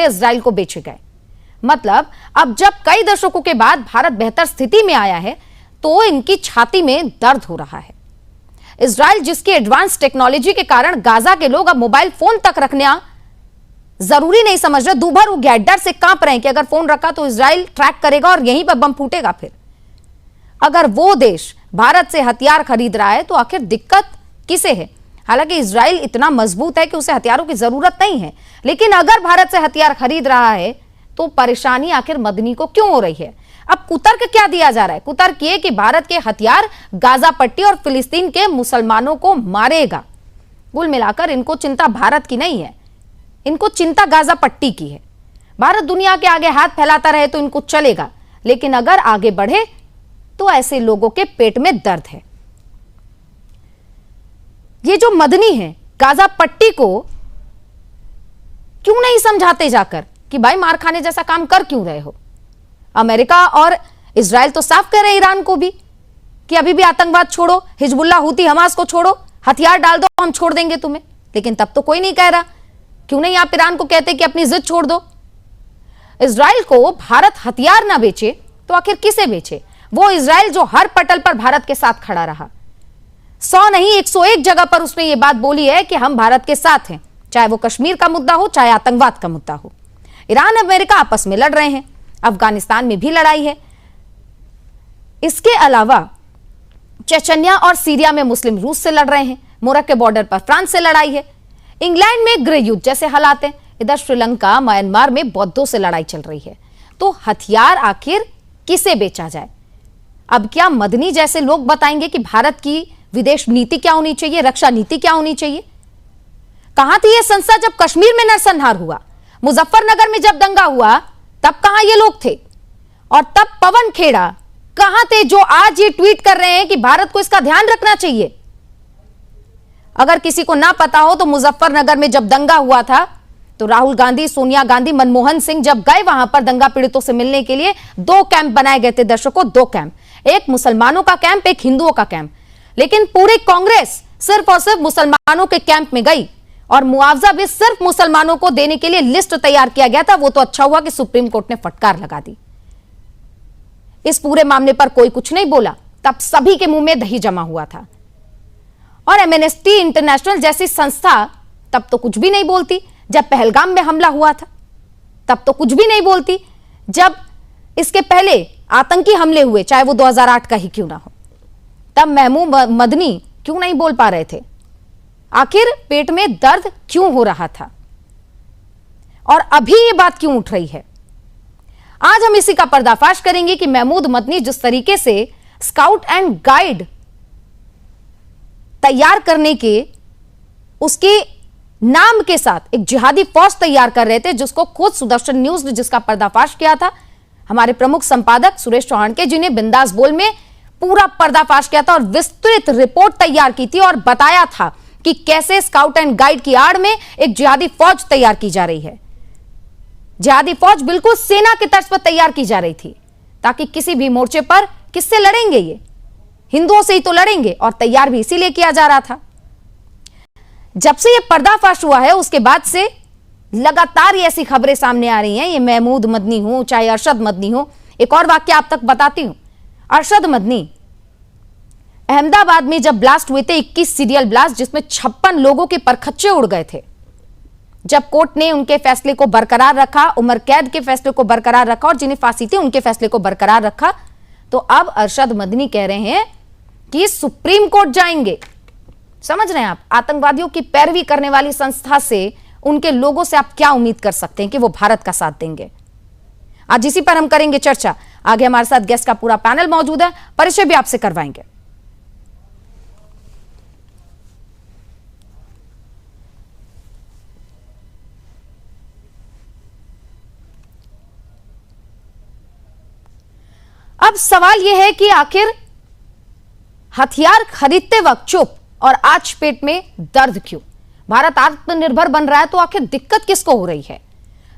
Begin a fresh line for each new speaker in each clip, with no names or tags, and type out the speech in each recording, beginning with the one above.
Israel को बेचे गए। मतलब अब जब कई दशकों के बाद भारत बेहतर स्थिति में आया है तो इनकी छाती में दर्द हो रहा है। इजराइल जिसकी एडवांस टेक्नोलॉजी के कारण गाजा के लोग अब मोबाइल फोन तक रखना जरूरी नहीं समझ रहे, दूभर हो गया, डर से कांप रहे हैं कि अगर फोन रखा तो इजराइल ट्रैक करेगा और यहीं पर बम फूटेगा। फिर अगर वो देश भारत से हथियार खरीद रहा है तो आखिर दिक्कत किसे है? हालांकि इजराइल इतना मजबूत है कि उसे हथियारों की जरूरत नहीं है, लेकिन अगर भारत से हथियार खरीद रहा है तो परेशानी आखिर मदनी को क्यों हो रही है? अब कुतर्क क्या दिया जा रहा है? कुतर्क ये कि भारत के हथियार गाजा पट्टी और फिलिस्तीन के मुसलमानों को मारेगा। कुल मिलाकर इनको चिंता भारत की नहीं है, इनको चिंता गाजा पट्टी की है। भारत दुनिया के आगे हाथ फैलाता रहे तो इनको चलेगा, लेकिन अगर आगे बढ़े तो ऐसे लोगों के पेट में दर्द है। ये जो मदनी है गाजा पट्टी को क्यों नहीं समझाते जाकर कि भाई मार खाने जैसा काम कर क्यों रहे हो? अमेरिका और इजराइल तो साफ कह रहे हैं ईरान को भी कि अभी भी आतंकवाद छोड़ो, हिजबुल्ला, हूती, हमास को छोड़ो, हथियार डाल दो, हम छोड़ देंगे तुम्हें। लेकिन तब तो कोई नहीं कह रहा। क्यों नहीं आप ईरान को कहते कि अपनी जिद छोड़ दो? इजराइल को भारत हथियार ना बेचे तो आखिर किसे बेचे? वो इजराइल जो हर पटल पर भारत के साथ खड़ा रहा। 100 नहीं 101 जगह पर उसने ये बात बोली है कि हम भारत के साथ हैं, चाहे वो कश्मीर का मुद्दा हो, चाहे आतंकवाद का मुद्दा हो। ईरान अमेरिका आपस में लड़ रहे हैं, अफगानिस्तान में भी लड़ाई है। इसके अलावा चेचन्या और सीरिया में मुस्लिम रूस से लड़ रहे हैं, मोरक के बॉर्डर पर फ्रांस से लड़ाई है, इंग्लैंड में गृह युद्ध जैसे हालात हैं, इधर श्रीलंका म्यांमार में बौद्धों से लड़ाई चल रही है। तो हथियार आखिर किसे बेचा जाए? अब क्या मदनी जैसे लोग बताएंगे कि भारत की विदेश नीति क्या होनी चाहिए, रक्षा नीति क्या होनी चाहिए? कहां थी यह संस्था जब कश्मीर में नरसंहार हुआ, मुजफ्फरनगर में जब दंगा हुआ, तब कहां ये लोग थे? और तब पवन खेड़ा कहां थे जो आज ये ट्वीट कर रहे हैं कि भारत को इसका ध्यान रखना चाहिए? अगर किसी को ना पता हो तो मुजफ्फरनगर में जब दंगा हुआ था तो राहुल गांधी, सोनिया गांधी, मनमोहन सिंह जब गए वहां पर दंगा पीड़ितों से मिलने के लिए, 2 कैंप बनाए गए थे दर्शकों, 2 कैंप, एक मुसलमानों का कैंप, एक हिंदुओं का कैंप। लेकिन पूरी कांग्रेस सिर्फ और सिर्फ मुसलमानों के कैंप में गई और मुआवजा भी सिर्फ मुसलमानों को देने के लिए लिस्ट तैयार किया गया था। वो तो अच्छा हुआ कि सुप्रीम कोर्ट ने फटकार लगा दी। इस पूरे मामले पर कोई कुछ नहीं बोला, तब सभी के मुंह में दही जमा हुआ था। और एमनेस्टी इंटरनेशनल जैसी संस्था तब तो कुछ भी नहीं बोलती। जब पहलगाम में हमला हुआ था तब तो कुछ भी नहीं बोलती। जब इसके पहले आतंकी हमले हुए, चाहे वो 2008 का ही क्यों ना हो, तब महमूद मदनी क्यों नहीं बोल पा रहे थे? आखिर पेट में दर्द क्यों हो रहा था और अभी ये बात क्यों उठ रही है? आज हम इसी का पर्दाफाश करेंगे कि महमूद मदनी जिस तरीके से स्काउट एंड गाइड तैयार करने के उसके नाम के साथ एक जिहादी फौज तैयार कर रहे थे, जिसको खुद सुदर्शन न्यूज ने जिसका पर्दाफाश किया था, हमारे प्रमुख संपादक सुरेश चौहान के, जिन्हें बिंदास बोल में पूरा पर्दाफाश किया था और विस्तृत रिपोर्ट तैयार की थी और बताया था कि कैसे स्काउट एंड गाइड की आड़ में एक जिहादी फौज तैयार की जा रही है। जिहादी फौज बिल्कुल सेना की तर्ज पर तैयार की जा रही थी, ताकि किसी भी मोर्चे पर किससे लड़ेंगे, ये हिंदुओं से ही तो लड़ेंगे, और तैयार भी इसीलिए किया जा रहा था। जब से ये पर्दाफाश हुआ है उसके बाद से लगातार ये ऐसी खबरें सामने आ रही हैं, ये महमूद मदनी हो चाहे अरशद मदनी हो। एक और वाक्य आप तक बताती हूं। अरशद मदनी अहमदाबाद में जब ब्लास्ट हुए थे, 21 सीरियल ब्लास्ट, जिसमें 56 लोगों के परखच्चे उड़ गए थे, जब कोर्ट ने उनके फैसले को बरकरार रखा, उम्र कैद के फैसले को बरकरार रखा और जिन्हें फांसी थी उनके फैसले को बरकरार रखा, तो अब अरशद मदनी कह रहे हैं कि सुप्रीम कोर्ट जाएंगे। समझ रहे हैं आप? आतंकवादियों की पैरवी करने वाली संस्था से, उनके लोगों से आप क्या उम्मीद कर सकते हैं कि वो भारत का साथ देंगे? आज इसी पर हम करेंगे चर्चा। आगे हमारे साथ गेस्ट का पूरा पैनल मौजूद है, परिचय भी आपसे करवाएंगे। अब सवाल यह है कि आखिर हथियार खरीदते वक्त चुप और आज पेट में दर्द क्यों? भारत आत्मनिर्भर बन रहा है तो आखिर दिक्कत किसको हो रही है?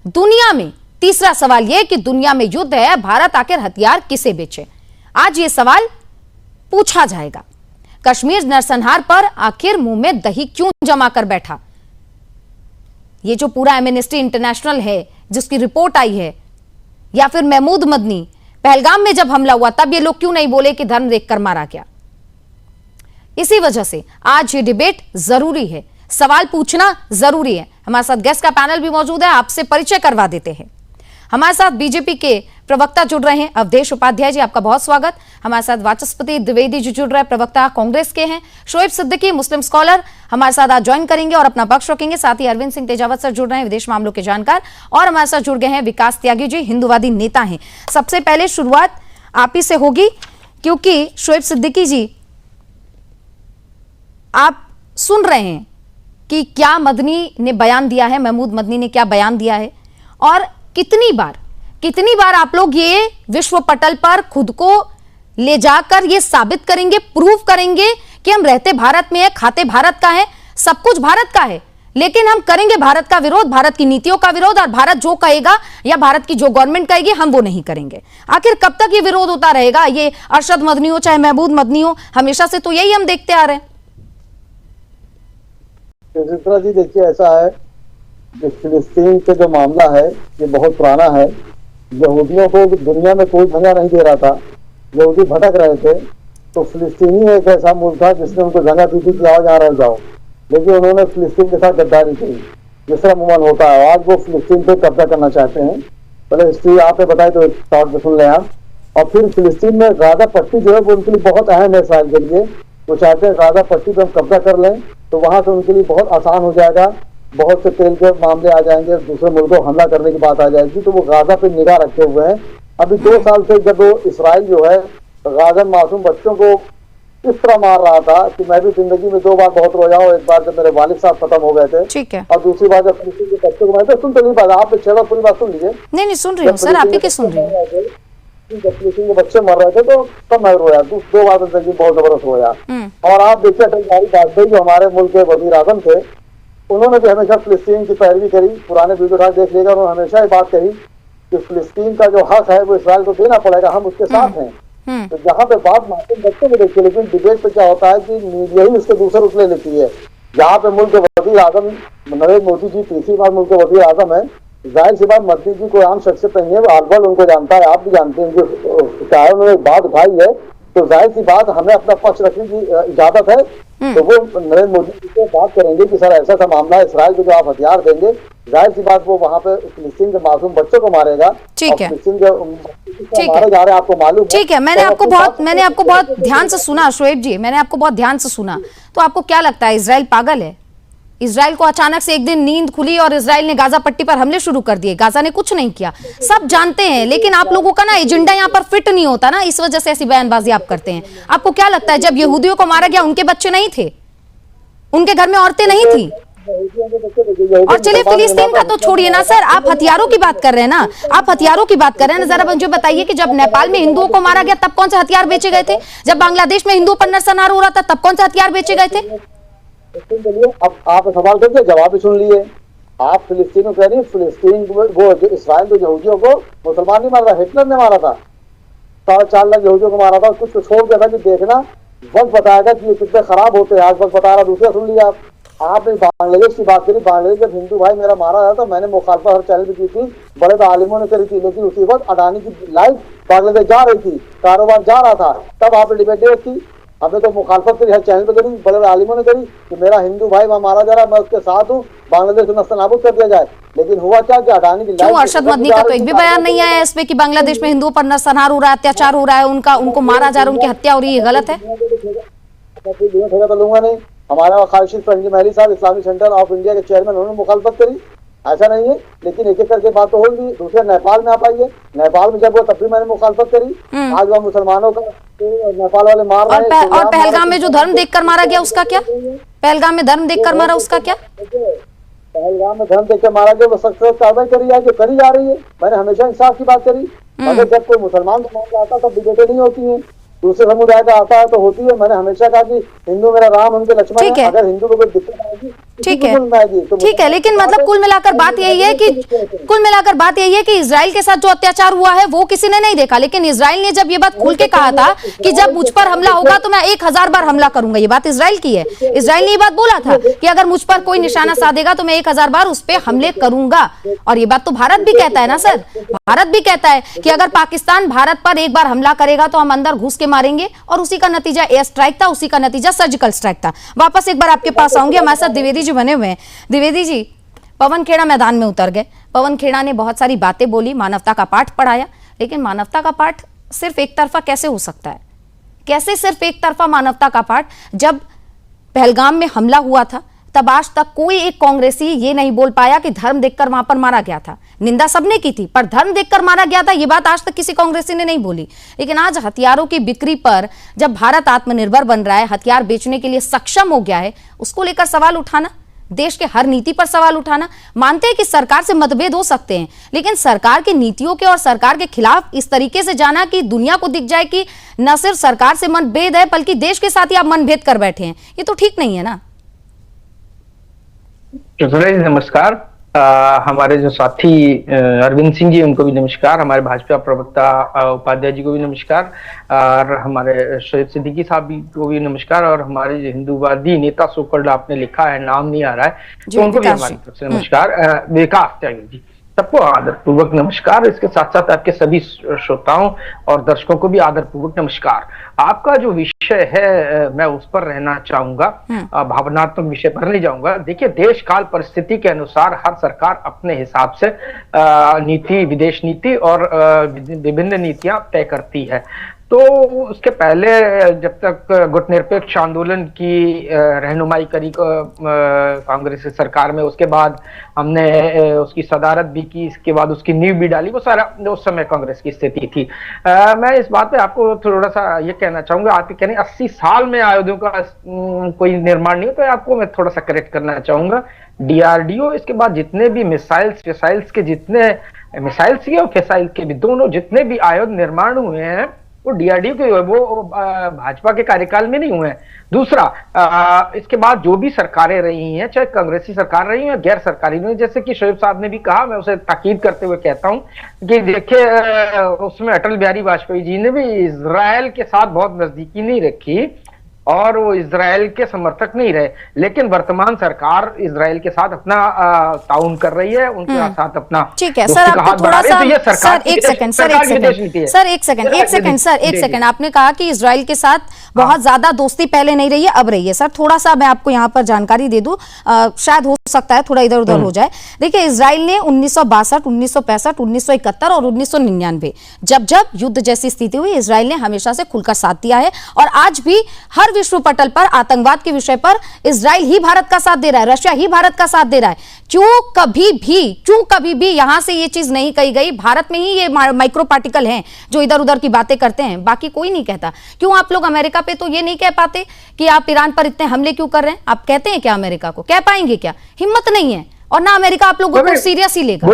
दुनिया में तीसरा सवाल यह कि दुनिया में युद्ध है, भारत आखिर हथियार किसे बेचे? आज यह सवाल पूछा जाएगा। कश्मीर नरसंहार पर आखिर मुंह में दही क्यों जमा कर बैठा? ये जो पूरा एमनेस्टी इंटरनेशनल है, जिसकी रिपोर्ट आई है, या फिर महमूद मदनी, पहलगाम में जब हमला हुआ तब ये लोग क्यों नहीं बोले कि धर्म देखकर मारा गया? इसी वजह से आज ये डिबेट जरूरी है, सवाल पूछना जरूरी है। हमारे साथ गेस्ट का पैनल भी मौजूद है, आपसे परिचय करवा देते हैं। हमारे साथ बीजेपी के प्रवक्ता जुड़ रहे हैं, अवधेश उपाध्याय जी, आपका बहुत स्वागत। हमारे साथ वाचस्पति द्विवेदी जी जुड़ रहे हैं, प्रवक्ता कांग्रेस के हैं। शोएब सिद्दीकी, मुस्लिम स्कॉलर, हमारे साथ आज ज्वाइन करेंगे और अपना पक्ष रखेंगे। साथ ही अरविंद सिंह तेजावत सर जुड़ रहे हैं, विदेश मामलों के जानकार। और हमारे साथ जुड़ गए हैं विकास त्यागी जी, हिंदूवादी नेता हैं। सबसे पहले शुरुआत आप ही से होगी, क्योंकि शोएब सिद्दीकी जी, आप सुन रहे हैं कि क्या मदनी ने बयान दिया है, महमूद मदनी ने क्या बयान दिया है, और कितनी बार आप लोग ये विश्व पटल पर खुद को ले जाकर ये साबित करेंगे, प्रूव करेंगे कि हम रहते भारत में है, खाते भारत का है, सब कुछ भारत का है, लेकिन हम करेंगे भारत का विरोध, भारत की नीतियों का विरोध, और भारत जो कहेगा या भारत की जो गवर्नमेंट कहेगी हम वो नहीं करेंगे। आखिर कब तक ये विरोध होता रहेगा? ये अरशद मदनी हो चाहे महमूद मदनी हो, हमेशा से तो यही हम देखते आ रहे हैं।
जी देखिए, ऐसा है कि फिलिस्तीन के जो मामला है ये बहुत पुराना है। यहूदियों को दुनिया में कोई जगह नहीं दे रहा था, यहूदी भटक रहे थे, तो फिलिस्तीनी एक ऐसा मुल्क था जिसने उनको जगह दी थी कि आओ जहाँ रह जाओ, लेकिन उन्होंने फिलिस्तीन के साथ गद्दारी की, जिस तरह अमूमन होता है। आज वो फिलिस्तीन पे कब्जा करना चाहते हैं। पहले हिस्ट्री आपने बताई तो शॉर्ट में सुन लें आप। और फिर फिलिस्तीन में गाजा पट्टी जो है वो उनके लिए बहुत अहम है इसराइल के लिए। वो चाहते हैं गाजा पट्टी पे हम कब्जा कर लें तो वहां से उनके लिए बहुत आसान हो जाएगा, बहुत से तेल के मामले आ जाएंगे, दूसरे मुल्कों को हमला करने की बात आ जाएगी, तो वो गाजा पे निगाह रखे हुए हैं। अभी 2 साल से जब वो इसराइल जो है गाजा मासूम बच्चों को इस तरह मार रहा था कि मैं भी जिंदगी में 2 बार बहुत रोया हूँ। एक बार जब मेरे वालिद साहब खत्म हो गए थे, ठीक है, और दूसरी बार जब फिलिस्तीन के बच्चों को, मैं तो सुन तो नहीं पाया, आप छेड़ा पूरी बात सुन लीजिए।
नहीं सुन रही हूँ सर, आप ही सुन रही हूँ।
जब फिलिस्तीन के बच्चे मर रहे थे तो तब मैं रोया, 2 बार जिंदगी बहुत जबरदस्त रोया। और आप देखिए अटल बिहारी वाजपेयी जो हमारे मुल्क के वजीर आजम थे, उन्होंने भी हमेशा फिलिस्तीन की पैरवी करी। पुराने वीडियो उठा देख लेगा, उन्होंने हमेशा ये बात कही कि फिलिस्तीन का जो हक है वो इसराइल को देना पड़ेगा, हम उसके साथ हैं। तो जहाँ पे बात मासूम बच्चों में देखिए, लेकिन डिबेट पे क्या होता है कि मीडिया ही उसके दूसरे रुख ले लेती है। जहाँ पे मुल्क के वजीर आजम नरेंद्र मोदी जी तीसरी बार मुल्क के वजीर आजम है, जाहिर सी बात मोदी जी कोई आम शख्सियत नहीं है, आलबल उनको जानता है, आप भी जानते हैं। जो चाहे उन्होंने बात उठाई है तो जाहिर सी बात हमें अपना पक्ष रखने की इजाजत है। तो वो नरेंद्र मोदी जी से बात करेंगे कि सर ऐसा मामला है, इसराइल को जो आप हथियार देंगे, जाहिर सी बात वो वहाँ पे फिलिस्तीन के मासूम बच्चों को मारेगा। ठीक है, फिलिस्तीन के मारे जा रहे हैं, आपको मालूम।
ठीक है, मैंने आपको बहुत ध्यान से सुना शोएब जी, मैंने आपको बहुत ध्यान से सुना। तो आपको क्या लगता है, इजराइल पागल है? इजराइल को अचानक से एक दिन नींद खुली और इजराइल ने गाजा पट्टी पर हमले शुरू कर दिए। गाजा ने कुछ नहीं किया, सब जानते हैं, लेकिन आप लोगों का ना एजेंडा यहाँ पर फिट नहीं होता ना, इस वजह से ऐसी बयानबाजी आप करते हैं। आपको क्या लगता है, जब यहूदियों को मारा गया उनके बच्चे नहीं थे, उनके घर में औरतें नहीं थी? और चलिए फिलिस्तीन का तो छोड़िए ना सर, आप हथियारों की बात कर रहे हैं ना, आप हथियारों की बात कर रहे हैं ना। जरा मुझे बताइए कि जब नेपाल में हिंदुओं को मारा गया तब कौन से हथियार बेचे गए थे? जब बांग्लादेश में हिंदुओं पर नरसंहार हो रहा था तब कौन से हथियार बेचे गए थे?
अब आप सवाल करके जवाब भी सुन लिए। आप फिलिस्तीन को कह रही है, फिलिस्तीन वो इसराइल तो यहूदियों को मुसलमान नहीं मार रहा, हिटलर ने मारा था, 4.5 लाख यहूदियों को मारा था। कुछ तो छोड़ दिया था कि देखना वक्त बताएगा कि ये कितने खराब होते हैं, आज वक्त बता रहा। दूसरा सुन लिया आपने बांग्लादेश की बात करी। बांग्लादेश जब हिंदू भाई मेरा मारा था तो मैंने मुखालफत हर चैनल पे की थी, बड़े तो आलिमों ने करी थी, लेकिन उसी वक्त अडानी की लाइफ बांग्लादेश जा रही थी, कारोबार जा रहा था, तब आपने डिबेट रखी। हमने तो मुखालफत करी, हर चैनल पे करी, बड़े आलिमों ने करी कि मेरा हिंदू भाई वहाँ मारा जा रहा है, मैं उसके साथ हूँ, बांग्लादेश को नस्तानाबूद कर दिया जाए। लेकिन हुआ क्या कि अडानी की
लाइफ, अरशद मदनी का तो एक भी बयान नहीं आया इसमें कि बांग्लादेश में हिंदुओं पर नरसंहार हो रहा है, अत्याचार हो रहा है, उनको मारा जा रहा है, उनकी हत्या हो रही है, गलत है?
तो लूंगा नहीं। हमारा खालिश महली साहब इस्लामिक सेंटर ऑफ इंडिया के चेयरमैन, उन्होंने मुखालफत करी, ऐसा नहीं है, लेकिन एक एक करके बात तो होगी। दूसरे नेपाल में आप आइए, नेपाल में जब वो तब भी मैंने मुखालफत करी। आज वह मुसलमानों का नेपाल वाले मार रहे हैं।
और पहलगाम में जो धर्म देखकर मारा गया उसका क्या? पहलगाम में धर्म देखकर मारा उसका क्या?
पहलगाम में धर्म देखकर मारा गया, वो सख्त कार्रवाई करी है, जो करी जा रही है। मैंने हमेशा इंसाफ की बात करी, मगर जब कोई मुसलमान का मामला आता है तब डिबेटें नहीं होती है, दूसरे समुदाय का आता है तो होती है। मैंने हमेशा कहा कि हिंदू मेरा राम, उनके लक्ष्मण है। अगर हिंदू को कोई दिक्कत आएगी
ठीक है, ठीक है, लेकिन मतलब कुल मिलाकर बात यही है कि इजराइल के साथ जो अत्याचार हुआ है वो किसी ने नहीं देखा, लेकिन इजराइल ने जब ये बात खुल के कहा था कि जब मुझ पर हमला होगा तो मैं 1000 बार हमला करूंगा, ये बात इजराइल की है। इजराइल ने ये बात बोला था कि अगर मुझ पर कोई निशाना साधेगा तो मैं 1000 बार उस पर हमले करूंगा। और ये बात तो भारत भी कहता है ना सर, भारत भी कहता है कि अगर पाकिस्तान भारत पर एक बार हमला करेगा तो हम अंदर घुस के मारेंगे, और उसी का नतीजा एयर स्ट्राइक था, उसी का नतीजा सर्जिकल स्ट्राइक था। वापस एक बार आपके पास आऊंगी, हमारे साथ द्विवेदी जी बने हुए हैं। द्विवेदी जी, पवन खेड़ा मैदान में उतर गए, पवन खेड़ा ने बहुत सारी बातें बोली, मानवता का पाठ पढ़ाया, लेकिन मानवता का पाठ सिर्फ एक तरफा कैसे हो सकता है? कैसे सिर्फ एक तरफा मानवता का पाठ? जब पहलगाम में हमला हुआ था तब आज तक कोई एक कांग्रेसी ये नहीं बोल पाया कि धर्म देखकर वहां पर मारा गया था। निंदा सबने की थी, पर धर्म देखकर मारा गया था ये बात आज तक किसी कांग्रेसी ने नहीं बोली। लेकिन आज हथियारों की बिक्री पर जब भारत आत्मनिर्भर बन रहा है, हथियार बेचने के लिए सक्षम हो गया है, उसको लेकर सवाल उठाना, देश के हर नीति पर सवाल उठाना। मानते हैं कि सरकार से मतभेद हो सकते हैं, लेकिन सरकार की नीतियों के और सरकार के खिलाफ इस तरीके से जाना कि दुनिया को दिख जाए कि न सिर्फ सरकार से मतभेद है बल्कि देश के साथ ही आप मतभेद कर बैठे हैं, ये तो ठीक नहीं है ना।
नमस्कार। हमारे जो साथी अरविंद सिंह जी, उनको भी नमस्कार। हमारे भाजपा प्रवक्ता उपाध्याय जी को भी नमस्कार, और हमारे शोएब सिद्दीकी साहब भी को भी नमस्कार, और हमारे जो हिंदूवादी नेता सोकल्ड आपने लिखा है, नाम नहीं आ रहा है, तो उनको भी हमारी तरफ से नमस्कार। विकास त्यागी जी, सबको आदरपूर्वक नमस्कार। इसके साथ साथ आपके सभी श्रोताओं और दर्शकों को भी आदरपूर्वक नमस्कार। आपका जो विषय है मैं उस पर रहना चाहूंगा, भावनात्मक विषय पर नहीं जाऊंगा। देखिए, देश काल परिस्थिति के अनुसार हर सरकार अपने हिसाब से नीति, विदेश नीति और विभिन्न नीतियां तय करती है। तो उसके पहले जब तक गुटनिरपेक्ष आंदोलन की रहनुमाई करी कांग्रेस सरकार में, उसके बाद हमने उसकी सदारत भी की, इसके बाद उसकी नींव भी डाली, वो सारा उस समय कांग्रेस की स्थिति थी। मैं इस बात पे आपको थोड़ा सा ये कहना चाहूंगा, आप कहने 80 साल में आयुधों का कोई निर्माण नहीं होता, तो आपको मैं थोड़ा सा करेक्ट करना चाहूंगा। DRDO, इसके बाद जितने भी मिसाइल्स के जितने मिसाइल्स के और फिसाइल के भी, दोनों जितने भी आयुध निर्माण हुए हैं वो DRDO के, वो भाजपा के कार्यकाल में नहीं हुए हैं। दूसरा, इसके बाद जो भी सरकारें रही हैं, चाहे कांग्रेसी सरकार रही है, गैर सरकारी रही, जैसे कि शोएब साहब ने भी कहा, मैं उसे ताकीद करते हुए कहता हूं कि देखिए, उसमें अटल बिहारी वाजपेयी जी ने भी इजराइल के साथ बहुत नजदीकी नहीं रखी और वो इजराइल के समर्थक नहीं रहे, लेकिन वर्तमान सरकार इजराइल के साथ अपना ताउन कर रही है, उनके साथ अपना।
ठीक है सर, आपको थोड़ा सा सर एक सेकंड आपने कहा कि इजराइल के साथ बहुत ज्यादा दोस्ती पहले नहीं रही है, अब रही है। सर थोड़ा सा मैं आपको यहाँ पर जानकारी दे दूं, शायद हो सकता है थोड़ा इधर उधर हो जाए। देखिए, इजराइल ने 1962, 1965, 1971 और 1999 जब जब युद्ध जैसी स्थिति हुई, इजराइल ने हमेशा से खुलकर साथ दिया है, और आज भी हर विश्व पटल पर आतंकवाद के विषय पर इजराइल ही भारत का साथ दे रहा है, रशिया ही भारत का साथ दे रहा है। क्यों कभी भी यहां से ये चीज नहीं कही गई, भारत में ही ये माइक्रो पार्टिकल हैं जो इधर उधर की बातें करते हैं, बाकी कोई नहीं कहता। क्यों आप लोग अमेरिका पे तो ये नहीं कह पाते कि आप ईरान पर इतने हमले क्यों कर रहे हैं? आप कहते हैं क्या अमेरिका को? कह पाएंगे क्या? हिम्मत नहीं है, और ना अमेरिका आप लोगों को सीरियस ही लेगा,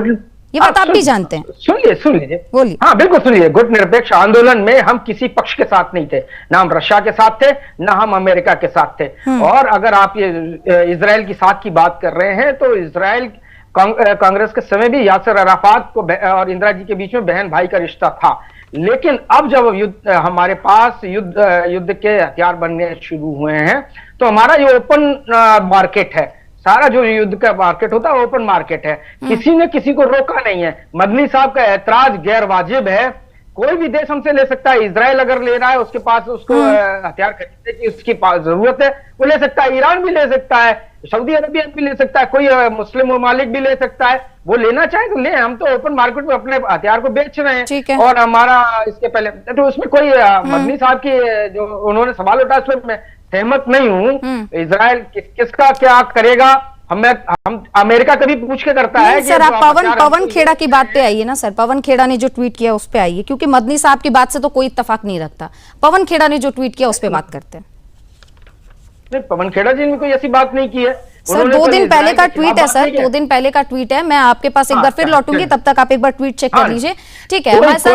ये बात आप भी जानते हैं।
सुन लीजिए,
बोलिए।
हाँ बिल्कुल सुनिए। गुटनिरपेक्ष आंदोलन में हम किसी पक्ष के साथ नहीं थे, ना हम रशिया के साथ थे, ना हम अमेरिका के साथ थे। और अगर आप ये इजराइल की साथ की बात कर रहे हैं, तो इजराइल कांग्रेस के समय भी यासिर अराफात को और इंदिरा जी के बीच में बहन भाई का रिश्ता था। लेकिन अब जब हमारे पास युद्ध के हथियार बनने शुरू हुए हैं, तो हमारा ये ओपन मार्केट है, सारा जो युद्ध का मार्केट होता है ओपन मार्केट है, किसी ने किसी को रोका नहीं है। मदनी साहब का ऐतराज गैर वाजिब है, कोई भी देश हमसे ले सकता है। इजराइल अगर ले रहा है, उसके पास उसको हथियार खरीदने की उसकी जरूरत है, वो ले सकता है। ईरान भी ले सकता है, सऊदी अरबिया भी ले सकता है, कोई मुस्लिम ममालिक भी ले सकता है। वो लेना चाहे तो ले, हम तो ओपन मार्केट में अपने हथियार को बेच रहे हैं। और हमारा इसके पहले तो उसमें कोई मदनी साहब की जो उन्होंने सवाल उठाया, उसमें मैं सहमत नहीं हूं। इजराइल किसका क्या करेगा, हम अमेरिका कभी पूछ के करता है।
सर आप पवन खेड़ा की बात पे आइए ना सर, पवन खेड़ा ने जो ट्वीट किया उस पे आइए, क्योंकि मदनी साहब की बात से तो कोई इत्तेफाक नहीं रखता। पवन खेड़ा ने जो ट्वीट किया उस पे बात करते हैं।
नहीं, पवन खेड़ा जी ने कोई ऐसी बात नहीं की है।
सर
उन्होंने
2
कोई
दिन पहले
इजराइल
का
के खिलाफ
ट्वीट है
बात
सर,
नहीं की।
2 दिन पहले का ट्वीट है। मैं आपके पास एक बार फिर
अच्छा,
लौटूंगी, तब तक आप एक बार ट्वीट चेक कर
हाँ।
लीजिए। ठीक है हमारे साथ।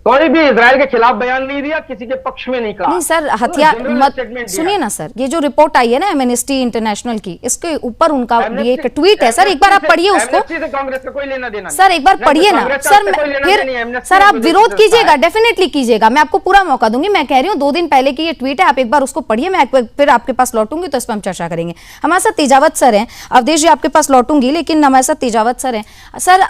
कोई भी इजराइल के खिलाफ बयान नहीं दिया, किसी के पक्ष में नहीं कहा।
नहीं सर,
उन्होंने
हथियार
जनरल
मत
स्टेटमेंट दिया।
सुनिए ना सर, ये जो रिपोर्ट आई है ना एमनेस्टी इंटरनेशनल की, इसके ऊपर उनका ये एक
एमनेस्टी-
ट्वीट है सर, एक बार आप पढ़िए उसको।
एमनेस्टी से कांग्रेस का कोई लेना देना नहीं।
सर एक बार
नहीं,
पढ़िए ना
कांग्रेस का
सर,
उससे कोई लेना
फिर
देना नहीं, एमनेस्टी
सर आप
विदेशी
विरोध
संस्था
कीजिएगा,
है।
डेफिनेटली कीजिएगा, मैं आपको पूरा मौका दूंगी। मैं कह रही हूँ 2 दिन पहले की ये ट्वीट है, आप एक बार उसको पढ़िए, मैं फिर आपके पास लौटूंगी तो इस पर हम चर्चा करेंगे। हमारे साथ तेजावत सर हैं, अवधेश जी आपके पास लौटूंगी, लेकिन हमारे साथ तेजावत सर हैं। सर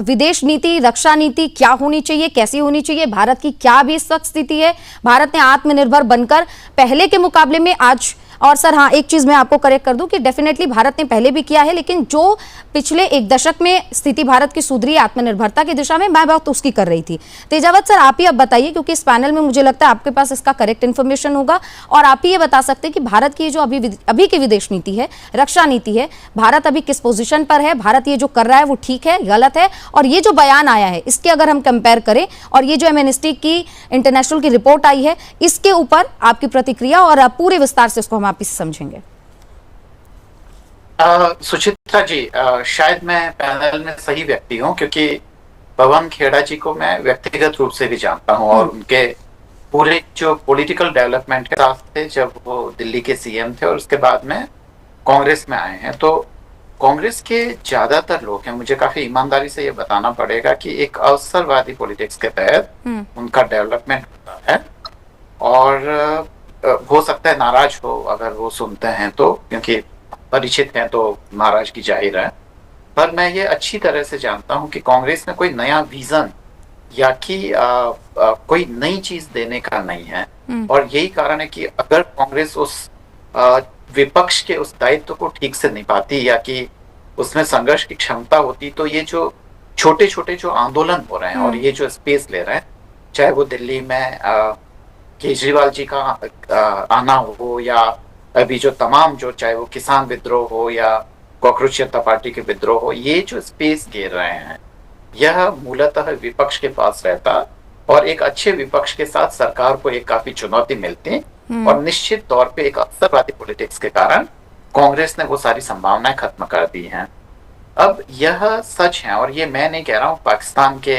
विदेश नीति, रक्षा नीति क्या होनी चाहिए, कैसी होनी चाहिए, भारत की क्या अभी इस वक्त स्थिति है, भारत ने आत्मनिर्भर बनकर पहले के मुकाबले में आज, और सर हाँ एक चीज मैं आपको करेक्ट कर दूं कि डेफिनेटली भारत ने पहले भी किया है, लेकिन जो पिछले 1 दशक में स्थिति भारत की सुधरी आत्मनिर्भरता की दिशा में, मैं बात उसकी कर रही थी। तेजावत सर आप ही अब बताइए, क्योंकि इस पैनल में मुझे लगता है आपके पास इसका करेक्ट इन्फॉर्मेशन होगा, और आप ही ये बता सकते हैं कि भारत की जो अभी की विदेश नीति है, रक्षा नीति है, भारत अभी किस पोजीशन पर है, भारत ये जो कर रहा है वो ठीक है, गलत है, और ये जो बयान आया है इसके अगर हम कंपेयर करें, और ये जो एमनेस्टी की इंटरनेशनल की रिपोर्ट आई है, इसके ऊपर आपकी प्रतिक्रिया, और आप पूरे विस्तार से उसको हम आप इसे समझेंगे।
सुचित्रा जी, शायद मैं पैनल में सही व्यक्ति हूँ, क्योंकि पवन खेड़ा जी को मैं व्यक्तिगत रूप से भी जानता हूँ, और उनके पूरे जो पॉलिटिकल डेवलपमेंट के साथ थे जब वो दिल्ली के सीएम थे, और उसके बाद में कांग्रेस में आए हैं। तो कांग्रेस के ज्यादातर लोग हैं, मुझे काफी ईमानदारी से ये बताना पड़ेगा कि एक अवसरवादी पॉलिटिक्स के तहत उनका डेवलपमेंट होता है, और हो सकता है नाराज हो अगर वो सुनते हैं तो, क्योंकि परिचित हैं तो नाराजगी जाहिर है। पर मैं ये अच्छी तरह से जानता हूं कि कांग्रेस में कोई नया विजन या कि कोई नई चीज देने का नहीं है, और यही कारण है कि अगर कांग्रेस उस विपक्ष के उस दायित्व को ठीक से निभाती, या कि उसमें संघर्ष की क्षमता होती, तो ये जो छोटे छोटे जो आंदोलन हो रहे हैं और ये जो स्पेस ले रहे हैं, चाहे वो दिल्ली में केजरीवाल जी का आना हो, या अभी जो तमाम जो चाहे वो किसान विद्रोह हो या कॉकरोच जनता पार्टी के विद्रोह हो, ये जो स्पेस घेर रहे हैं, यह मूलतः विपक्ष के पास रहता, और एक अच्छे विपक्ष के साथ सरकार को एक काफी चुनौती मिलती, और निश्चित तौर पे एक अवसरवादी पॉलिटिक्स के कारण कांग्रेस ने वो सारी संभावनाएं खत्म कर दी हैं। अब यह सच है, और ये मैं नहीं कह रहा हूँ, पाकिस्तान के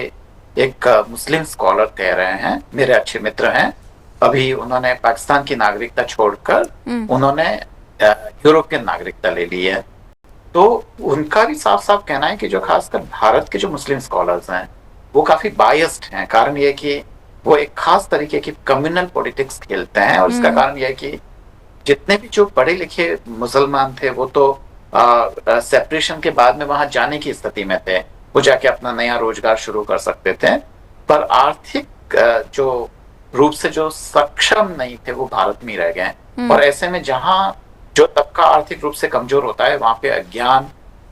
एक मुस्लिम स्कॉलर कह रहे हैं, मेरे अच्छे मित्र हैं, अभी उन्होंने पाकिस्तान की नागरिकता छोड़कर उन्होंने यूरोपियन नागरिकता ले ली है। तो उनका भी साफ साफ कहना है कि जो खासकर भारत के जो मुस्लिम स्कॉलर्स हैं वो काफी बायस्ड हैं। कारण ये कि वो एक खास तरीके की कम्युनल पॉलिटिक्स खेलते हैं, और इसका कारण यह है कि जितने भी जो पढ़े लिखे मुसलमान थे वो तो सेपरेशन के बाद में वहां जाने की स्थिति में थे, वो जाके अपना नया रोजगार शुरू कर सकते थे, पर आर्थिक जो रूप से जो सक्षम नहीं थे वो भारत में रह गए। और ऐसे में जहां जो तबका आर्थिक रूप से कमजोर होता है, वहां पे अज्ञान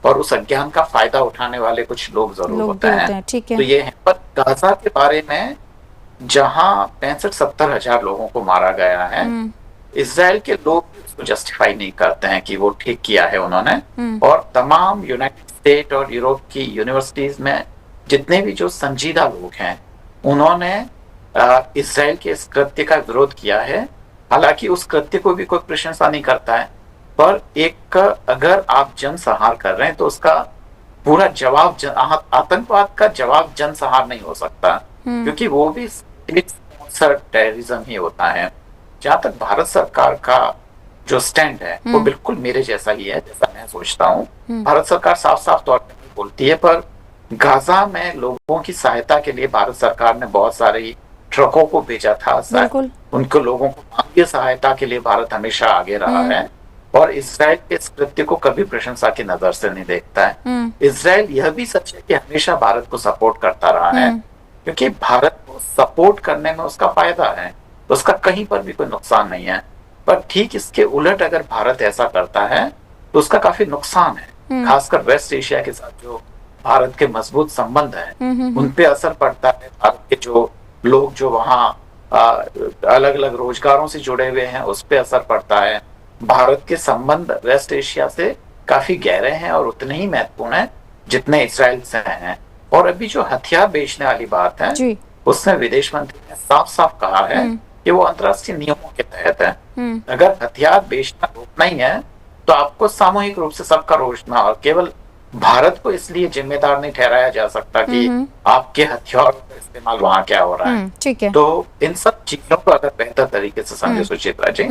और उस अज्ञान का फायदा उठाने वाले कुछ लोग जरूर होते हैं।
ठीक है।
तो ये है। पर गाजा के बारे में जहां 65-70 हजार लोगों को मारा गया है, इजराइल के लोग उसको जस्टिफाई नहीं करते हैं कि वो ठीक किया है उन्होंने, और तमाम यूनाइटेड स्टेट और यूरोप की यूनिवर्सिटीज में जितने भी जो संजीदा लोग हैं, उन्होंने इजराइल के इस कृत्य का विरोध किया है। हालांकि उस कृत्य को भी कोई प्रशंसा नहीं करता है, पर एक अगर आप जनसंहार कर रहे हैं तो उसका पूरा जवाब आतंकवाद का जवाब जनसंहार नहीं हो सकता, क्योंकि वो भी टेररिज्म ही होता है। जहां तक भारत सरकार का जो स्टैंड है वो बिल्कुल मेरे जैसा ही है, जैसा मैं सोचता हूँ। भारत सरकार साफ साफ तौर पर बोलती है, पर गाजा में लोगों की सहायता के लिए भारत सरकार ने बहुत सारी ट्रकों को भेजा था, उनको लोगों को मानवीय सहायता के लिए भारत हमेशा आगे रहा है, और इजराइल के इस कृत्य को कभी प्रशंसा की नजर से नहीं देखता है। इजराइल यह भी सच है कि हमेशा भारत को सपोर्ट करता रहा है, क्योंकि भारत को सपोर्ट करने में उसका फायदा है, उसका कहीं पर भी कोई नुकसान नहीं है। पर ठीक इसके उलट अगर भारत ऐसा करता है तो उसका काफी नुकसान है, खासकर वेस्ट एशिया के साथ जो भारत के मजबूत संबंध है उन पे असर पड़ता है। भारत के जो लोग जो वहाँ अलग अलग रोजगारों से जुड़े हुए हैं उस पे असर पड़ता है। भारत के संबंध वेस्ट एशिया से काफी गहरे हैं और उतने ही महत्वपूर्ण हैं जितने इजराइल से हैं। और अभी जो हथियार बेचने वाली बात है उसमें विदेश मंत्री ने साफ साफ कहा है कि वो अंतर्राष्ट्रीय नियमों के तहत है। अगर हथियार बेचना रोकना ही है तो आपको सामूहिक रूप से सबका रोषना, और केवल भारत को इसलिए जिम्मेदार नहीं ठहराया जा सकता कि आपके हथियारों का इस्तेमाल वहां क्या हो रहा है।
ठीक है,
तो इन सब चीजों को अगर बेहतर तरीके से समझे सुचित्रा जी,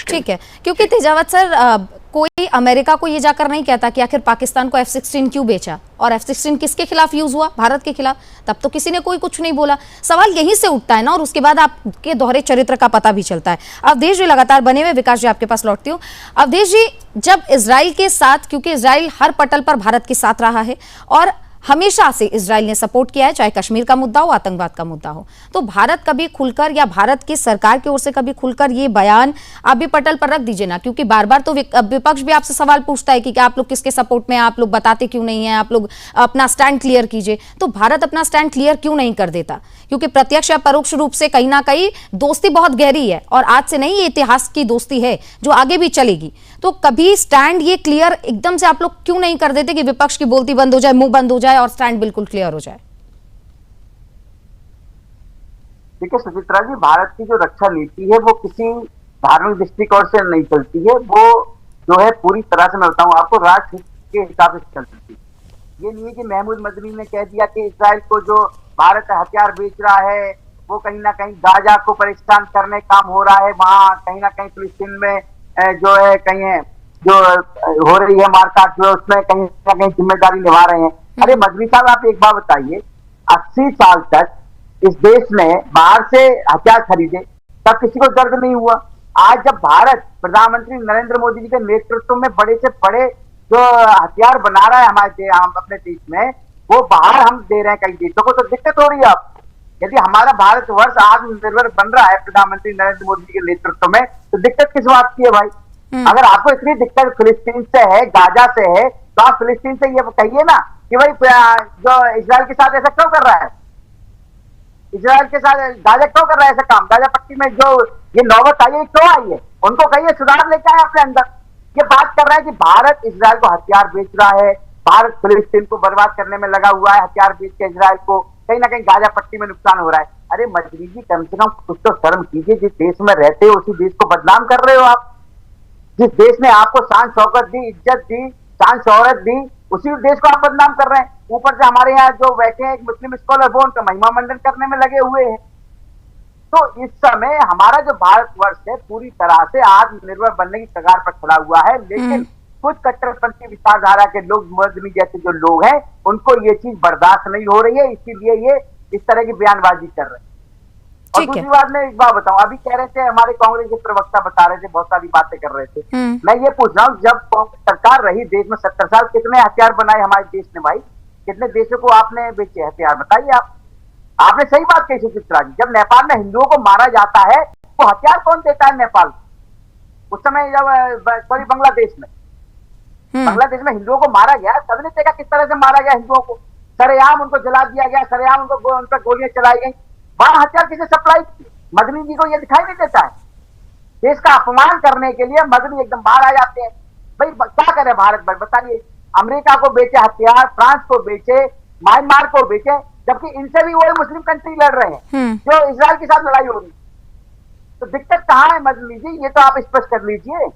ठीक है, क्योंकि तेजावत सर कोई अमेरिका को ये जाकर नहीं कहता कि आखिर पाकिस्तान को F-16 क्यों बेचा, और F-16 किसके खिलाफ यूज हुआ, भारत के खिलाफ। तब तो किसी ने कोई कुछ नहीं बोला। सवाल यहीं से उठता है ना, और उसके बाद आपके दोहरे चरित्र का पता भी चलता है। अवधेश जी लगातार बने हुए, विकास जी आपके पास लौटती हूँ। अवधेश जी, जब इजराइल के साथ, क्योंकि इजराइल हर पटल पर भारत के साथ रहा है और हमेशा से इजराइल ने सपोर्ट किया है, चाहे कश्मीर का मुद्दा हो, आतंकवाद का मुद्दा हो, तो भारत कभी खुलकर, या भारत की सरकार की ओर से कभी खुलकर ये बयान आप भी पटल पर रख दीजिए ना, क्योंकि बार बार तो विपक्ष भी आपसे सवाल पूछता है कि आप लोग किसके सपोर्ट में, आप लोग बताते क्यों नहीं है, आप लोग अपना स्टैंड क्लियर कीजिए। तो भारत अपना स्टैंड क्लियर क्यों नहीं कर देता? क्योंकि प्रत्यक्ष या परोक्ष रूप से कहीं ना कहीं दोस्ती बहुत गहरी है, और आज से नहीं, ये इतिहास की दोस्ती है जो आगे भी चलेगी। तो कभी स्टैंड ये क्लियर एकदम से आप लोग क्यों नहीं कर देते कि विपक्ष की बोलती बंद हो जाए, मुंह बंद हो जाए और स्टैंड बिल्कुल क्लियर हो जाए?
देखिए सुचित्रा जी, भारत की जो रक्षा नीति है वो किसी धार्मिक दृष्टिकोण से नहीं चलती है, वो जो है पूरी तरह से, मैं बताऊं आपको, राष्ट्र के हिसाब से चलती है। ये नहीं है कि महमूद मदनी ने कह दिया कि इजराइल को जो भारत हथियार बेच रहा है वो कहीं ना कहीं गाजा को परेशान करने काम हो रहा है, वहां कहीं ना कहीं फिलिस्तीन में जो है कहीं जो हो रही है मारकाट, जो उसमें कहीं ना कहीं जिम्मेदारी निभा रहे हैं। अरे मदनी साहब, आप एक बात बताइए, 80 साल तक इस देश ने बाहर से हथियार खरीदे, तब किसी को दर्द नहीं हुआ। आज जब भारत प्रधानमंत्री नरेंद्र मोदी जी के नेतृत्व में बड़े से बड़े जो हथियार बना रहा है हमारे अपने देश में, वो बाहर हम दे रहे हैं कई देशों को, तो दिक्कत हो रही है। अब यदि हमारा भारतवर्ष आत्मनिर्भर बन रहा है प्रधानमंत्री नरेंद्र मोदी जी के नेतृत्व में, तो दिक्कत किस बात की है भाई? अगर आपको इतनी दिक्कत फिलिस्तीन से है, गाजा से है, तो आप फिलिस्तीन से ये कहिए ना कि भाई जो इजराइल के साथ ऐसा क्यों कर रहा है, इजराइल के साथ गाजा क्यों कर रहा है ऐसा काम, गाजा पट्टी में जो ये नौबत आई है क्यों आई है, उनको कहिए सुधार लेके आए अपने अंदर। ये बात कर रहा है कि भारत इजराइल को हथियार बेच रहा है, भारत फिलिस्तीन को बर्बाद करने में लगा हुआ है, हथियार बेच के इजराइल को कहीं ना कहीं गाजा पट्टी में नुकसान हो रहा है। अरे मजरी जी, कम से कम कुछ तो शर्म कीजिए, जिस देश में रहते हो उसी देश को बदनाम कर रहे हो आप। जिस देश ने आपको शान शौकत दी, इज्जत दी, शान शौहरत दी, उसी देश को आप बदनाम कर रहे हैं। ऊपर से हमारे यहाँ जो बैठे हैं एक मुस्लिम स्कॉलर, वो उनका महिमा मंडन करने में लगे हुए हैं। तो इस समय हमारा जो भारतवर्ष है पूरी तरह से आत्मनिर्भर बनने की कगार पर खड़ा हुआ है, लेकिन कुछ कट्टरपंथी विचारधारा के लोग, मदनी जैसे जो लोग हैं, उनको ये चीज बर्दाश्त नहीं हो रही है, इसीलिए ये इस तरह की बयानबाजी कर रहे हैं। और दूसरी बात, मैं एक बात बताऊं, अभी कह रहे थे हमारे कांग्रेस के प्रवक्ता बता रहे थे, बहुत सारी बातें कर रहे थे। मैं ये पूछ रहा हूँ, जब सरकार रही देश में 70 साल, कितने हथियार बनाए हमारे देश ने भाई? कितने देशों को आपने बेचे हथियार? बताइए आप। आपने सही बात कही सुचित्रा जी, जब नेपाल में हिंदुओं को मारा जाता है तो हथियार कौन देता है नेपाल? उस समय जब सॉरी बांग्लादेश में हिंदुओं को मारा गया, सबने देखा किस तरह से मारा गया हिंदुओं को, सरेआम उनको जला दिया गया, सरेआम उनको उन पर गोलियां चलाई गई। वहां हथियार किसे सप्लाई की? मदनी जी को ये दिखाई नहीं देता है? देश का अपमान करने के लिए मदनी एकदम बाहर आ जाते हैं। भाई क्या करे भारत भर, बताइए। अमेरिका को बेचे हथियार, फ्रांस को बेचे, म्यांमार को बेचे, जबकि इनसे भी वही मुस्लिम कंट्री लड़ रहे हैं जो इजराइल के साथ लड़ाई हो रही है। तो दिक्कत कहाँ है मदनी जी, ये तो आप स्पष्ट कर लीजिए।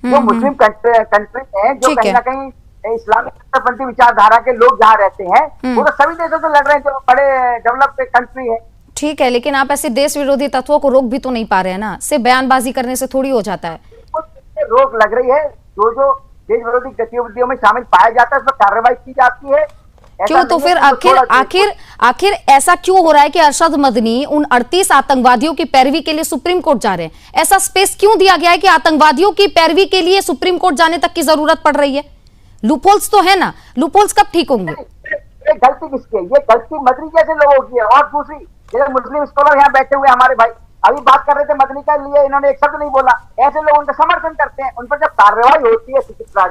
जो मुस्लिम कंट्री है, जो कहीं ना कहीं इस्लामिक कट्टरपंथी विचारधारा के लोग जहाँ रहते हैं, वो तो सभी देशों से लड़ रहे हैं जो बड़े डेवलप्ड कंट्री है।
ठीक है, लेकिन आप ऐसे देश विरोधी तत्वों को रोक भी तो नहीं पा रहे हैं ना, सिर्फ बयानबाजी करने से थोड़ी हो जाता है।
रोक लग रही है, जो देश विरोधी गतिविधियों में शामिल पाया जाता है उस पर कार्रवाई की जाती है।
क्यों? तो फिर आखिर ऐसा क्यों हो रहा है कि अरशद मदनी उन 38 आतंकवादियों की पैरवी के लिए सुप्रीम कोर्ट जा रहे हैं? ऐसा स्पेस क्यों दिया गया है कि आतंकवादियों की पैरवी के लिए सुप्रीम कोर्ट जाने तक की जरूरत पड़ रही है? लूपहोल्स तो है ना, लूपहोल्स कब ठीक होंगे?
ये गलती किसकी है? ये गलती मदनी जैसे लोगों की है। और दूसरी, जैसे मुस्लिम स्कॉलर यहाँ बैठे हुए हमारे भाई अभी बात कर रहे थे मदनी के लिए, इन्होंने एक शब्द नहीं बोला। ऐसे लोग उनका समर्थन करते हैं, उन पर जब कार्रवाई होती है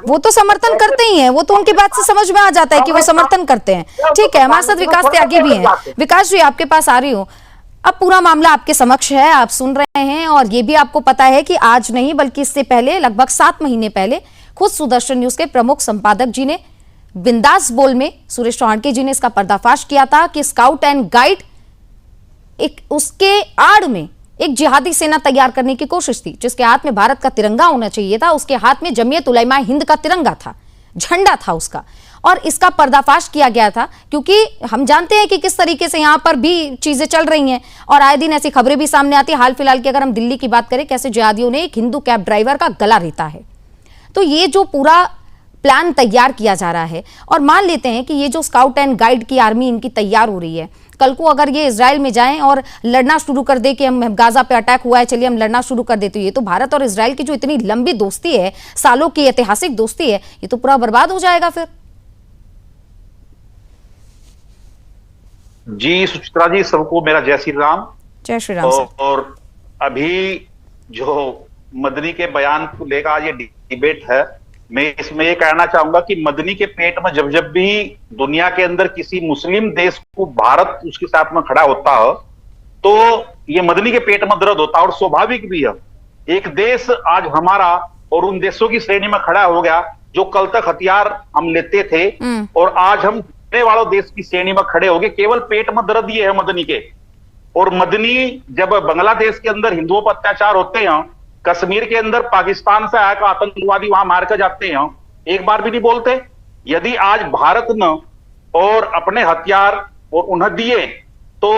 वो तो समर्थन करते ही हैं, वो तो उनकी बात से समझ में आ जाता है कि वो समर्थन करते हैं। ठीक है, हमारे साथ विकास त्यागी भी हैं। विकास जी, आपके पास आ रही हूँ। अब पूरा मामला आपके समक्ष है, आप सुन रहे हैं, और ये भी आपको पता है कि आज नहीं बल्कि इससे पहले लगभग 7 महीने पहले खुद सुदर्शन न्यूज के प्रमुख संपादक जी ने बिंदास बोल में सुरेश चौहान जी ने इसका पर्दाफाश किया था कि स्काउट एंड गाइड एक उसके आड़ में एक जिहादी सेना तैयार करने की कोशिश थी, जिसके हाथ में भारत का तिरंगा होना चाहिए था, उसके हाथ में जमीयत उलैमा हिंद का तिरंगा था, झंडा था उसका। और इसका पर्दाफाश किया गया था, क्योंकि हम जानते हैं कि किस तरीके से यहां पर भी चीजें चल रही हैं और आए दिन ऐसी खबरें भी सामने आती है। हाल फिलहाल की अगर हम दिल्ली की बात करें, कैसे जिहादियों ने एक हिंदू कैब ड्राइवर का गला रेता है। तो ये जो पूरा प्लान तैयार किया जा रहा है, और मान लेते हैं कि ये जो स्काउट एंड गाइड की आर्मी इनकी तैयार हो रही है, कल को अगर ये इजराइल में जाएं और लड़ना शुरू कर दे कि हम गाजा पे अटैक हुआ है, चलिए हम लड़ना शुरू कर देते, ये तो भारत और इजराइल की जो इतनी लंबी दोस्ती है, सालों की ऐतिहासिक दोस्ती है, ये तो पूरा बर्बाद हो जाएगा फिर।
जी सुचित्रा जी, सबको मेरा जय श्री राम।
जय श्री राम सर।
और अभी जो मदनी के बयान को लेकर आज ये डिबेट है, मैं इसमें ये कहना चाहूंगा कि मदनी के पेट में जब जब भी दुनिया के अंदर किसी मुस्लिम देश को भारत उसके साथ में खड़ा होता है, तो ये मदनी के पेट में दर्द होता है, और स्वाभाविक भी है। एक देश आज हमारा और उन देशों की श्रेणी में खड़ा हो गया जो कल तक हथियार हम लेते थे, और आज हम वालों देश की श्रेणी में खड़े हो गए। केवल पेट में दर्द ये है मदनी के। और मदनी जब बांग्लादेश के अंदर हिंदुओं पर अत्याचार होते हैं, कश्मीर के अंदर पाकिस्तान से आकर आतंकवादी वहां मार कर जाते हैं, एक बार भी नहीं बोलते। यदि आज भारत ने और अपने हथियार और उन्हें दिए तो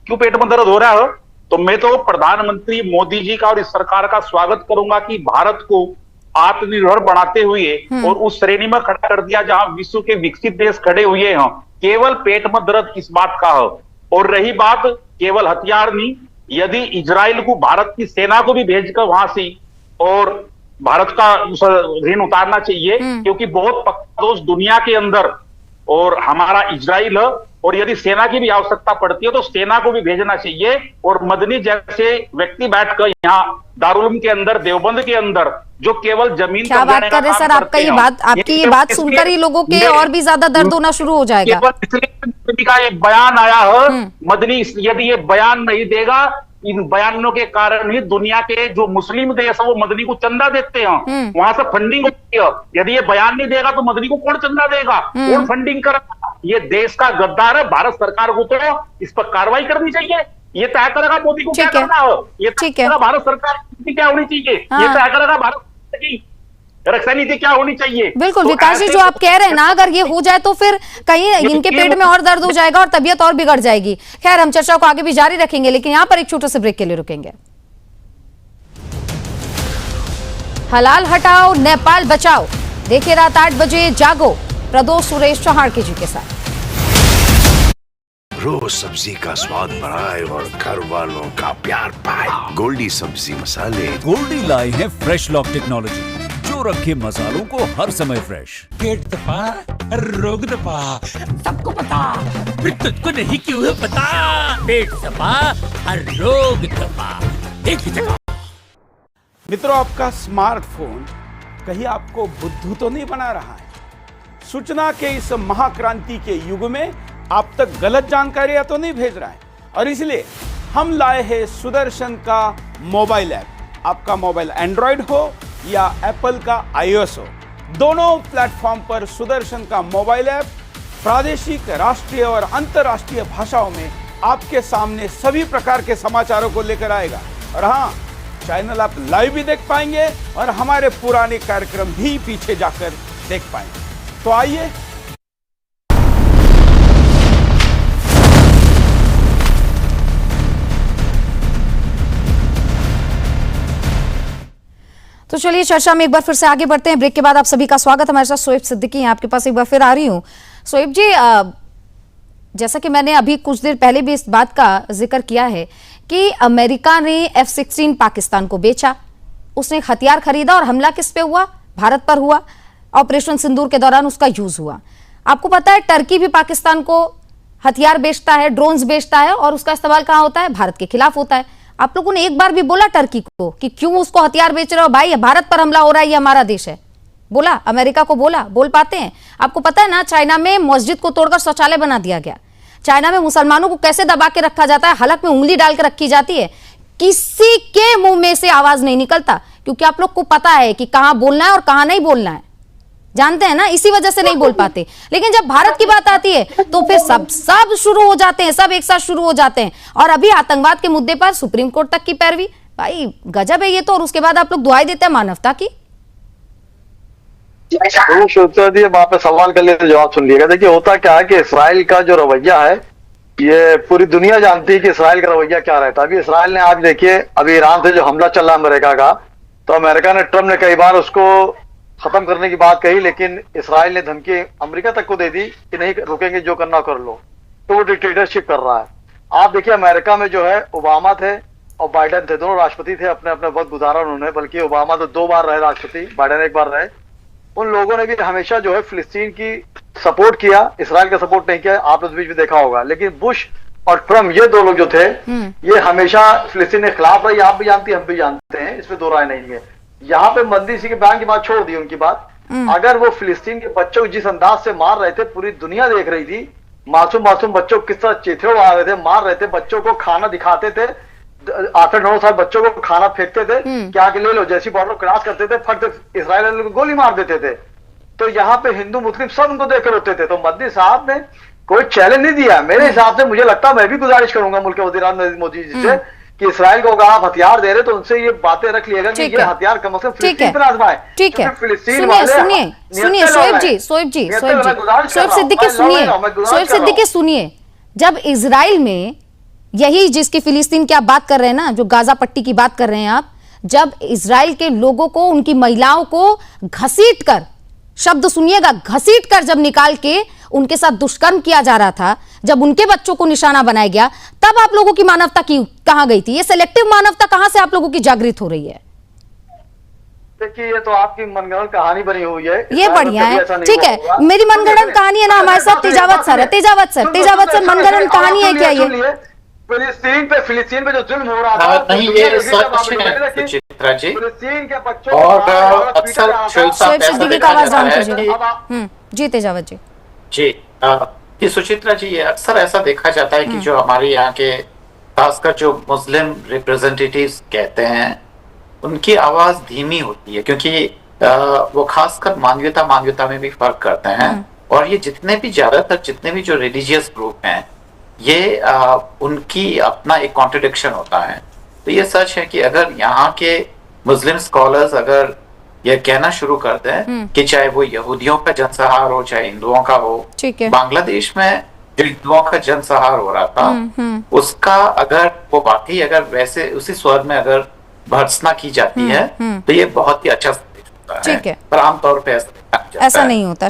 क्यों पेट में दर्द हो रहा है? तो मैं तो प्रधानमंत्री मोदी जी का और इस सरकार का स्वागत करूंगा कि भारत को आत्मनिर्भर बनाते हुए और उस श्रेणी में खड़ा कर दिया जहां विश्व के विकसित देश खड़े हुए हैं। केवल पेट में दर्द किस बात का है? और रही बात केवल हथियार नहीं, यदि इजराइल को भारत की सेना को भी भेजकर वहां से और भारत का ऋण उतारना चाहिए, क्योंकि बहुत पक्का दोस्त दुनिया के अंदर और हमारा इजराइल है, और यदि सेना की भी आवश्यकता पड़ती है तो सेना को भी भेजना चाहिए। और मदनी जैसे व्यक्ति बैठकर यहाँ दारुल के अंदर, देवबंद के अंदर जो केवल जमीन
क्या बात कर रहे हैं सर, आपकी ये बात सुनकर ही लोगों के और भी ज्यादा दर्द होना शुरू हो जाएगा।
केवल का एक बयान आया है, मदनी यदि ये बयान नहीं देगा, इन बयानों के कारण ही दुनिया के जो मुस्लिम देश है वो मदनी को चंदा देते हैं, वहां से फंडिंग होती है। यदि ये बयान नहीं देगा तो मदनी को कौन चंदा देगा, कौन फंडिंग करेगा? ये देश का गद्दार है। भारत सरकार को तो इस पर कार्रवाई करनी चाहिए। ये तय करेगा मोदी को क्या करना हो, ये तय करेगा भारत सरकार की क्या होनी चाहिए, ये तय करेगा भारत की रक्षा नीति क्या होनी चाहिए।
बिल्कुल
तो
विकास जी, जो आप कह रहे हैं ना, अगर ये हो जाए तो फिर कहीं इनके पेट में और दर्द हो जाएगा और तबीयत और बिगड़ जाएगी। खैर, हम चर्चा को आगे भी जारी रखेंगे, लेकिन यहां पर एक छोटे से ब्रेक के लिए रुकेंगे। हलाल हटाओ, नेपाल बचाओ, देखिए रात 8 बजे जागो प्रदोष सुरेश चौहान जी के साथ।
रोज सब्जी का स्वाद बढ़ाए और घर वालों का प्यार पाए, गोल्डी सब्जी मसाले।
गोल्डी लाए हैं फ्रेश लॉक टेक्नोलॉजी, जो रखे मसालों को हर समय फ्रेश।
पेट दबा, रोग दबा, सबको पता, फिर तुझको नहीं क्यों है पता? पेट दबा, हर रोग दबा, एक ही जगह।
मित्रों, आपका स्मार्टफोन कहीं आपको बुद्धू तो नहीं बना रहा है? सूचना के इस महाक्रांति के युग में आप तक गलत जानकारियां तो नहीं भेज रहा है? और इसलिए हम लाए हैं सुदर्शन का मोबाइल ऐप। आपका मोबाइल एंड्रॉयड हो या एप्पल का iOS हो, दोनों प्लेटफॉर्म पर सुदर्शन का मोबाइल ऐप प्रादेशिक, राष्ट्रीय और अंतर्राष्ट्रीय भाषाओं में आपके सामने सभी प्रकार के समाचारों को लेकर आएगा। और हाँ, चैनल आप लाइव भी देख पाएंगे और हमारे पुराने कार्यक्रम भी पीछे जाकर देख पाएंगे। तो आइए,
तो चलिए चर्चा में एक बार फिर से आगे बढ़ते हैं। ब्रेक के बाद आप सभी का स्वागत। हमारे साथ शोएब सिद्दीकी हैं, आपके पास एक बार फिर आ रही हूं। शोएब जी, जैसा कि मैंने अभी कुछ देर पहले भी इस बात का जिक्र किया है कि अमेरिका ने F-16 पाकिस्तान को बेचा, उसने हथियार खरीदा और हमला किस पे हुआ? भारत पर हुआ। ऑपरेशन सिंदूर के दौरान उसका यूज हुआ। आपको पता है टर्की भी पाकिस्तान को हथियार बेचता है, ड्रोन्स बेचता है, और उसका इस्तेमाल कहां होता है? भारत के खिलाफ होता है। आप लोगों ने एक बार भी बोला टर्की को कि क्यों उसको हथियार बेच रहे हो? भाई, भारत पर हमला हो रहा है, ये हमारा देश है। बोला? अमेरिका को बोला? बोल पाते हैं? आपको पता है ना, चाइना में मस्जिद को तोड़कर शौचालय बना दिया गया। चाइना में मुसलमानों को कैसे दबा के रखा जाता है, हलक में उंगली डाल के रखी जाती है, किसी के मुंह में से आवाज नहीं निकलता, क्योंकि आप लोग को पता है कि कहां बोलना है और कहां नहीं बोलना है। जानते हैं ना, इसी वजह से नहीं बोल पाते। लेकिन जब भारत की बात आती है तो फिर सब शुरू हो जाते हैं, सब एक साथ शुरू हो जाते हैं। और अभी आतंकवाद के मुद्दे पर सुप्रीम कोर्ट तक की पैरवी, भाई गजब है ये तो। और उसके बाद आप लोग दुआई देते हैं मानवता की।
वहां पे सवाल कर लिए जवाब सुन लिएगा। देखिए होता क्या है कि इसराइल का जो रवैया है, ये पूरी दुनिया जानती है कि इसराइल का रवैया क्या रहता है। अभी इसराइल ने, आप देखिए अभी ईरान से जो हमला चल रहा है अमेरिका का, तो अमेरिका ने, ट्रम्प ने कई बार उसको खत्म करने की बात कही, लेकिन इसराइल ने धमकी अमेरिका तक को दे दी कि नहीं रुकेंगे, जो करना कर लो। तो वो डिक्टेटरशिप कर रहा है। आप देखिए अमेरिका में जो है ओबामा थे और बाइडेन थे, दोनों राष्ट्रपति थे, अपने अपने वक्त गुजारा उन्होंने। बल्कि ओबामा तो 2 बार रहे राष्ट्रपति, बाइडेन 1 बार रहे। उन लोगों ने भी हमेशा जो है फिलिस्तीन की सपोर्ट किया, इसराइल का सपोर्ट नहीं किया। आपने बीच में देखा होगा। लेकिन बुश और ट्रम्प, ये 2 लोग जो थे, ये हमेशा फिलिस्तीन के खिलाफ रहे। आप भी जानती, हम भी जानते हैं, इसमें 2 राय नहीं है। यहाँ पे मंदी सिंह के बयान की बात छोड़ दी, उनकी बात। अगर वो फिलिस्तीन के बच्चों को जिस अंदाज से मार रहे थे, पूरी दुनिया देख रही थी, मासूम मासूम बच्चों को किस तरह चीथड़े उड़ा रहे थे, मार रहे थे, बच्चों को खाना दिखाते थे, 8-9 साल बच्चों को खाना फेंकते थे, क्या कि ले लो, जैसी बॉर्डर क्रॉस करते थे फट से इसराइल को गोली मार देते थे। तो यहाँ पे हिंदू मुस्लिम सब उनको देखकर होते थे। तो मोदी साहब ने कोई चैलेंज नहीं दिया। मेरे हिसाब से मुझे लगता है, मैं भी गुजारिश करूंगा मुल्क के वज़ीर-ए-आज़म नरेंद्र मोदी जी से कि इसराइल को अगर आप हथियार दे रहे तो उनसे ये बातें रख लिएगा कि ये हथियार कम से कम फिलिस्तीन पर आजमाए।
ठीक है, सुनिए शोएब सिद्दीकी सुनिए। जब इजराइल में यही जिसकी फिलिस्तीन की आप बात कर रहे हैं ना, जो गाजा पट्टी की बात कर रहे हैं आप, जब इजराइल के लोगों को, उनकी महिलाओं को घसीट कर, शब्द सुनिएगा, घसीट कर जब निकाल के उनके साथ दुष्कर्म किया जा रहा था, जब उनके बच्चों को निशाना बनाया गया, तब आप लोगों की मानवता की कहां गई थी? ये सिलेक्टिव मानवता कहां से आप लोगों की जागृत हो रही है?
देखिए ये तो आपकी मनगढ़ंत कहानी बनी हुई है।
ये बढ़िया है, ठीक है, मेरी मनगढ़ंत कहानी है ना। हमारे साथ तेजावत सर है, तेजावत सर मनगढ़ंत कहानी है क्या ये?
फिलिस्तीन पे जो जुल्म हो रहा था,
नहीं ये सच है चित्रा जी।
फिलिस्तीन के बच्चों
और अक्सर
शोएब सिद्दीकी का आवाज डाउन कीजिए। जी तेजावत जी।
जी ये सुचित्रा जी, ये अक्सर ऐसा देखा जाता है कि जो हमारे यहाँ के खासकर जो मुस्लिम रिप्रेजेंटेटिव्स कहते हैं, उनकी आवाज धीमी होती है, क्योंकि वो खासकर मानवता में भी फर्क करते हैं। और ये ज्यादातर जितने भी जो रिलीजियस ग्रुप हैं, ये उनकी अपना एक कॉन्ट्रडिक्शन होता है। तो ये सच है कि अगर यहाँ के मुस्लिम स्कॉलर्स अगर ये कहना शुरू करते हैं कि चाहे वो यहूदियों का जनसंहार हो, चाहे हिंदुओं का हो, बांग्लादेश में जो हिंदुओं का जनसंहार हो रहा था, उसका अगर वो बाकी अगर वैसे उसी स्वर में अगर भर्त्सना की जाती है, तो ये बहुत ही अच्छा होता है। पर आमतौर पर
ऐसा नहीं होता।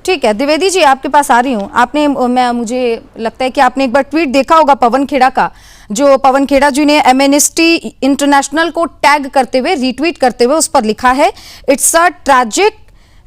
ठीक है द्विवेदी जी, आपके पास आ रही हूँ। आपने मुझे लगता है कि आपने एक बार ट्वीट देखा होगा पवन खेड़ा का, जो पवन खेड़ा जी ने एमनेस्टी इंटरनेशनल को टैग करते हुए, रीट्वीट करते हुए उस पर लिखा है, it's a tragic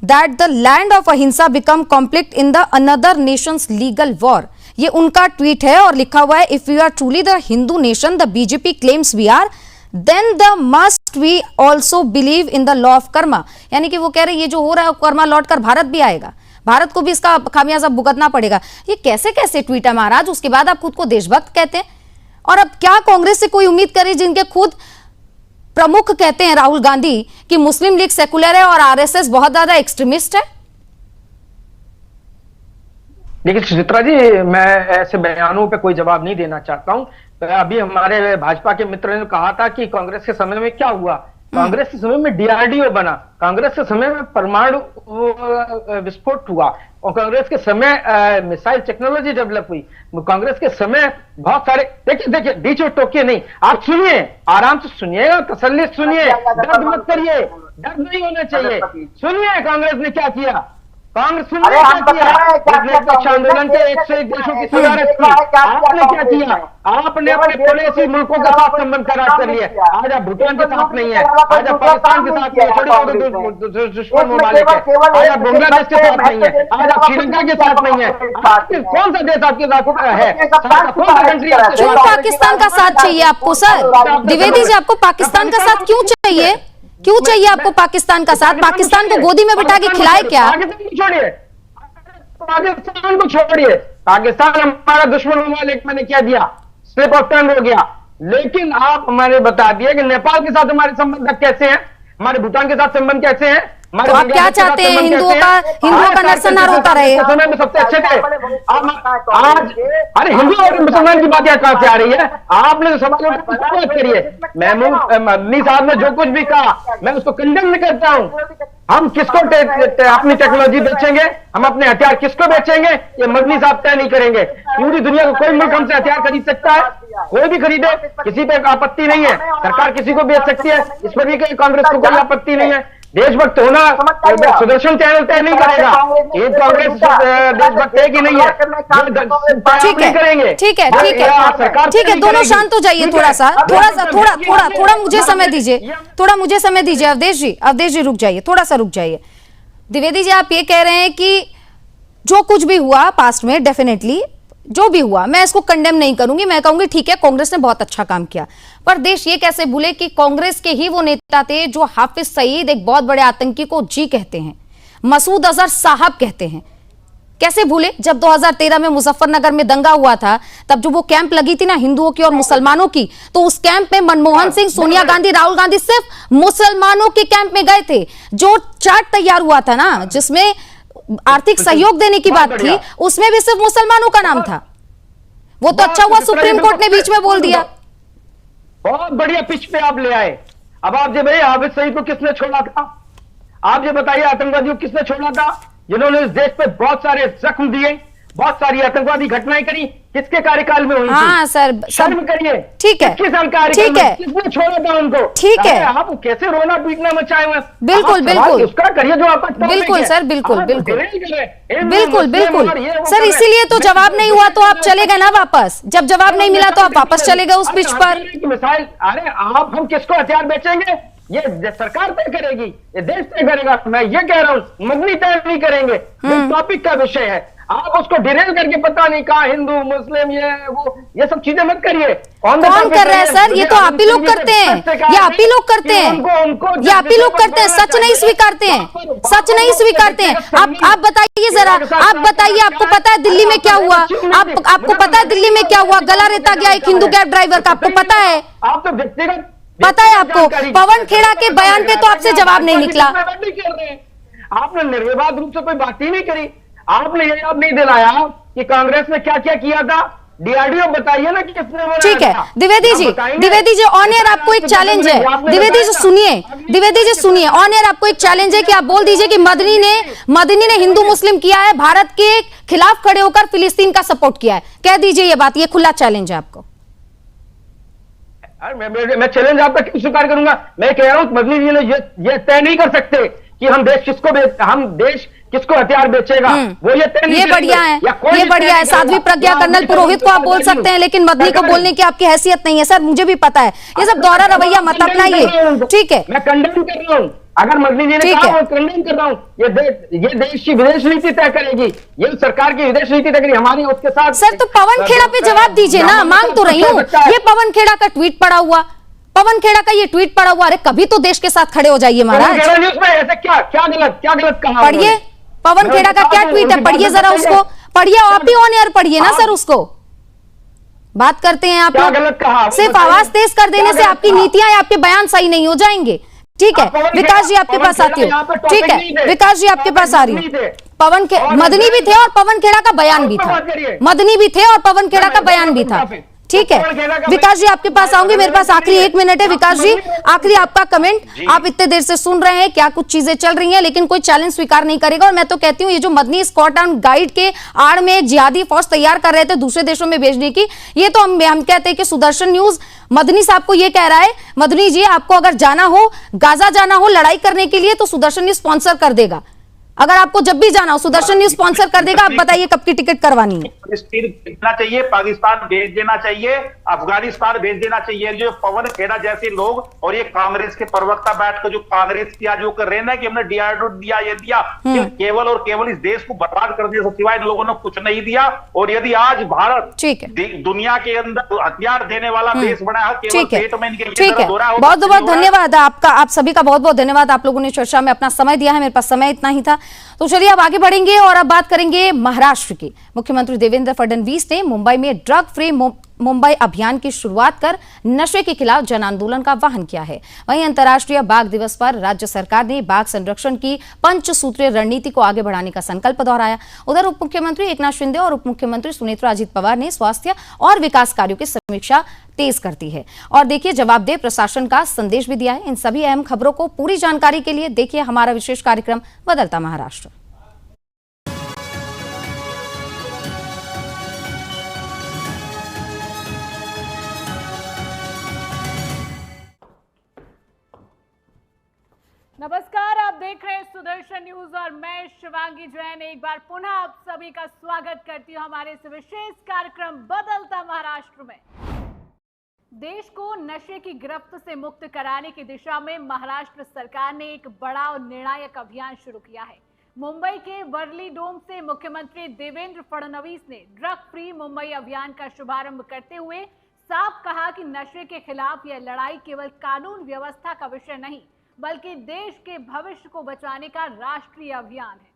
that the land of ahimsa become conflict in the another nations legal war. ये उनका ट्वीट है और लिखा हुआ है, if you are truly the Hindu nation the BJP claims we are, then the must we also believe in the law of karma. यानी कि वो कह रहे हैं ये जो हो रहा है कर्मा लौट कर भारत भी आएगा, भारत को भी इसका खामियाजा भुगतना पड़ेगा। ये कैसे कैसे ट्वीट है महाराज? उसके बाद आप खुद को देशभक्त कहते हैं। और अब क्या कांग्रेस से कोई उम्मीद करे, जिनके खुद प्रमुख कहते हैं राहुल गांधी कि मुस्लिम लीग सेकुलर है और आरएसएस बहुत ज्यादा एक्सट्रीमिस्ट है?
देखिए सुचित्रा जी, मैं ऐसे बयानों पे कोई जवाब नहीं देना चाहता हूं। अभी हमारे भाजपा के मित्र ने कहा था कि कांग्रेस के समय में क्या हुआ। कांग्रेस के समय में डीआरडीओ बना, कांग्रेस के समय में परमाणु विस्फोट हुआ, और कांग्रेस के समय मिसाइल टेक्नोलॉजी डेवलप हुई। कांग्रेस के समय बहुत सारे, देखिए बीच में टोकिए नहीं, आप सुनिए, आराम से सुनिएगा, तसल्ली सुनिए, दर्द मत करिए, दर्द नहीं होना चाहिए। सुनिए कांग्रेस ने क्या किया, कांग्रेस निरपेक्ष आंदोलन के 101 देशों की सदारत की। आपने क्या किया? आपने अपने पड़ोसी मुल्कों के साथ संबंध करार कर लिए। आज आप भूटान के साथ नहीं है, आज आप पाकिस्तान के साथ नहीं है, दुश्मन ममालिक है, आज आप बांग्लादेश के साथ नहीं है, आज आप श्रीलंका के साथ नहीं है। कौन सा देश आपके साथ है? कौन सा कंट्री?
क्यों पाकिस्तान का साथ चाहिए आपको सर? द्विवेदी जी, आपको पाकिस्तान का साथ क्यों चाहिए? क्यों चाहिए आपको पाकिस्तान का साथ? पाकिस्तान को गोदी में बिठा के खिलाए क्या?
छोड़िए, पाकिस्तान को छोड़िए, पाकिस्तान हमारा दुश्मन ममालिक, मैंने क्या दिया, स्लिप ऑफ टंग हो गया। लेकिन आप हमारे बता दिए कि नेपाल के साथ हमारे संबंध कैसे हैं, हमारे भूटान के साथ संबंध कैसे हैं,
तो आप क्या चाहते हैं? हिंदुओं का नरसंहार होता रहे?
समय में सबसे अच्छे थे आज। अरे हिंदू और मुसलमान की बात कहां से आ रही है? आपने जो सवाल बात करी है, महमूद मदनी साहब ने जो कुछ भी कहा मैं उसको कंडेम करता हूं। हम किसको अपनी टेक्नोलॉजी बेचेंगे, हम अपने हथियार किसको बेचेंगे, ये मदनी साहब तय नहीं करेंगे। पूरी दुनिया को कोई मुल्क हमसे हथियार खरीद सकता है, कोई भी खरीदे, किसी पे आपत्ति नहीं है। सरकार किसी को बेच सकती है, इस पर भी कांग्रेस को कोई आपत्ति नहीं है। देशभक्त होना सुदर्शन चैनल तय नहीं करेगा, ये कांग्रेस देशभक्त है कि नहीं है,
ठीक है,
करेंगे।
ठीक है, ठीक है, ठीक है, दोनों शांत हो जाइए। थोड़ा मुझे समय दीजिए, थोड़ा मुझे समय दीजिए। अवधेश जी रुक जाइए, थोड़ा सा रुक जाइए। द्विवेदी जी, आप ये कह रहे हैं कि जो कुछ भी हुआ पास्ट में, डेफिनेटली जो भी हुआ मैं इसको कंडेम नहीं करूंगी, मैं कहूंगी ठीक है कांग्रेस ने बहुत अच्छा काम किया। पर देश ये कैसे भूले कि कांग्रेस के ही वो नेता थे जो हाफिज सईद, एक बहुत बड़े आतंकी को जी कहते हैं, मसूद अजहर साहब कहते हैं। कैसे भूले? जब 2013 में मुजफ्फरनगर में दंगा हुआ था, तब जो वो कैंप लगी थी ना हिंदुओं की और मुसलमानों की, तो उस कैंप में मनमोहन सिंह, सोनिया गांधी, राहुल गांधी सिर्फ मुसलमानों के कैंप में गए थे। जो चार्ट तैयार हुआ था ना, जिसमें आर्थिक सहयोग देने की बात थी, उसमें भी सिर्फ मुसलमानों का नाम था। वो तो अच्छा हुआ सुप्रीम कोर्ट ने बीच में बोल दिया।
बहुत बढ़िया पिच पे आप ले आए। अब आप ये भाई हाफिज सईद को किसने छोड़ा था? आप ये बताइए, आतंकवादियों को किसने छोड़ा था? जिन्होंने इस देश पे बहुत सारे जख्म दिए, बहुत सारी आतंकवादी घटनाएं करी, किसके कार्यकाल में हुई?
हाँ सर,
शर्म करिए।
ठीक है, ठीक है,
किसने छोड़ा था उनको?
ठीक है,
आप कैसे रोना पीटना मचाए हुए?
बिल्कुल बिल्कुल
उसका करिए जो आपका
बिल्कुल सर, बिल्कुल बिल्कुल
बिल्कुल
बिल्कुल सर, इसीलिए तो जवाब नहीं हुआ तो आप चले गए ना वापस। जब जवाब नहीं मिला तो आप वापस चले गए उस पिच पर।
मिसाइल, अरे आप हम किसको हथियार बेचेंगे ये सरकार तय करेगी, ये देश तय करेगा। मैं ये कह रहा हूँ मदनी तय नहीं करेंगे, ये टॉपिक का विषय है। आप उसको डिरेल करके पता नहीं कहा हिंदू मुस्लिम ये सब चीजें मत करिए।
कौन कर रहा है सर? ये तो आप ही लोग करते हैं, ये आप ही लोग करते हैं, ये आप ही लोग करते हैं। सच नहीं स्वीकारते हैं, सच नहीं स्वीकारते हैं। आप बताइए जरा, आप बताइए, आपको पता है दिल्ली में क्या हुआ? आपको पता है दिल्ली में क्या हुआ? गला रेता गया एक हिंदू कैब ड्राइवर का, आपको पता है?
आप तो व्यक्तिगत
पता है आपको? पवन खेड़ा के बयान पे तो आपसे जवाब नहीं निकला।
आपने निर्विवाद रूप से कोई बात ही नहीं करी। आपने ये याद नहीं दिलाया कि कांग्रेस ने क्या क्या किया था। डीआरडीओ बताइए ना कि किसने बनाया।
ठीक है द्विवेदी जी ऑन एयर आपको एक चैलेंज है। द्विवेदी जी सुनिए, ऑन एयर आपको एक चैलेंज है कि आप बोल दीजिए कि मदनी ने हिंदू मुस्लिम किया है, भारत के खिलाफ खड़े होकर फिलिस्तीन का सपोर्ट किया है। कह दीजिए ये बात, ये खुला चैलेंज है आपको।
मैं चैलेंज आपका क्यों स्वीकार करूंगा? मैं कह रहा हूं मदनी जी ने ये तय नहीं कर सकते कि हम देश किसको हथियार बेचेगा, वो ये तय नहीं।
ये बढ़िया है, ये बढ़िया है। साध्वी प्रज्ञा कर्नल पुरोहित को आप बोल सकते हैं, लेकिन मदनी को बोलने की आपकी हैसियत नहीं है। सर मुझे भी पता है, ये सब दोहरा रवैया मत अपनाइए। ठीक है,
मैं कंडेम कर रहा हूं। अगर मदनी जी ने कहा, मैं कंडेम कर रहा हूं। ये देश की विदेश नीति तय करेगी, ये सरकार की विदेश नीति तय करेगी हमारी, उसके साथ।
सर तो पवन खेड़ा पे जवाब दीजिए ना, मांग तो रही हूँ। ये पवन खेड़ा का ट्वीट पड़ा हुआ, पवन खेड़ा का ये ट्वीट पड़ा हुआ। अरे कभी तो देश के साथ खड़े हो जाइए महाराज।
ऐसे क्या गलत कहा?
पढ़िए पवन खेड़ा का क्या ट्वीट है, पढ़िए जरा उसको, पढ़िए। आप ही ऑन एयर पढ़िए ना सर उसको। बात करते हैं आप लोग, सिर्फ आवाज तेज कर देने से आपकी नीतियां या आपके बयान सही नहीं हो जाएंगे। ठीक है विकास जी आपके पास आती हूँ। ठीक है विकास जी आपके पास आ रही हूँ। मदनी भी थे और पवन खेड़ा का बयान भी था। मदनी भी थे और पवन खेड़ा का बयान भी था। ठीक है विकास जी आपके पास आऊंगी, मेरे पास आखिरी 1 मिनट है। विकास जी आखिरी आपका कमेंट, आप इतने देर से सुन रहे हैं, क्या कुछ चीजें चल रही हैं, लेकिन कोई चैलेंज स्वीकार नहीं करेगा। और मैं तो कहती हूँ ये जो मदनी स्कॉट एंड गाइड के आड़ में एक जिहादी फौज तैयार कर रहे थे दूसरे देशों में भेजने की, ये तो हम कहते हैं कि सुदर्शन न्यूज मदनी साहब को ये कह रहा है, मदनी जी आपको अगर जाना हो, गाजा जाना हो लड़ाई करने के लिए, तो सुदर्शन न्यूज स्पॉन्सर कर देगा। अगर आपको जब भी जाना हो सुदर्शन न्यूज स्पॉन्सर कर देगा। आप बताइए कब की टिकट करवानी है?
भेजना चाहिए, पाकिस्तान भेज देना चाहिए, अफगानिस्तान भेज देना चाहिए। जो पवन खेड़ा जैसे लोग और ये कांग्रेस के प्रवक्ता बैठकर जो कांग्रेस किया जो कर रहे हैं ना कि हमने डीआरडीओ दिया, ये दिया, केवल और केवल इस देश को बर्बाद करने से सिवाय इन लोगों ने कुछ नहीं दिया। और यदि आज भारत दुनिया के अंदर हथियार देने वाला देश बना है, केवल पेट में इनके
ठीक है। बहुत बहुत धन्यवाद आपका, आप सभी का बहुत बहुत धन्यवाद। आप लोगों ने चर्चा में अपना समय दिया है, मेरे पास समय इतना ही था। तो चलिए अब आगे बढ़ेंगे और अब बात करेंगे महाराष्ट्र की। मुख्यमंत्री देवेंद्र फडणवीस ने मुंबई में ड्रग फ्री मुंबई अभियान की शुरुआत कर नशे के खिलाफ जन आंदोलन का आह्वान किया है। वहीं अंतर्राष्ट्रीय बाघ दिवस पर राज्य सरकार ने बाघ संरक्षण की पंचसूत्रीय रणनीति को आगे बढ़ाने का संकल्प दोहराया। उधर उप मुख्यमंत्री एकनाथ शिंदे और उप मुख्यमंत्री सुनेत्रा अजित पवार ने स्वास्थ्य और विकास कार्यों की समीक्षा तेज कर दी है। और देखिए, जवाबदेह प्रशासन का संदेश भी दिया है। इन सभी अहम खबरों को पूरी जानकारी के लिए देखिए हमारा विशेष कार्यक्रम बदलता महाराष्ट्र।
नमस्कार, आप देख रहे हैं सुदर्शन न्यूज और मैं शिवांगी जैन एक बार पुनः आप सभी का स्वागत करती हूं हमारे इस विशेष कार्यक्रम बदलता महाराष्ट्र में। देश को नशे की गिरफ्त से मुक्त कराने की दिशा में महाराष्ट्र सरकार ने एक बड़ा और निर्णायक अभियान शुरू किया है। मुंबई के वर्ली डोम से मुख्यमंत्री देवेंद्र फडणवीस ने ड्रग फ्री मुंबई अभियान का शुभारंभ करते हुए साफ कहा कि नशे के खिलाफ यह लड़ाई केवल कानून व्यवस्था का विषय नहीं बल्कि देश के भविष्य को बचाने का राष्ट्रीय अभियान है।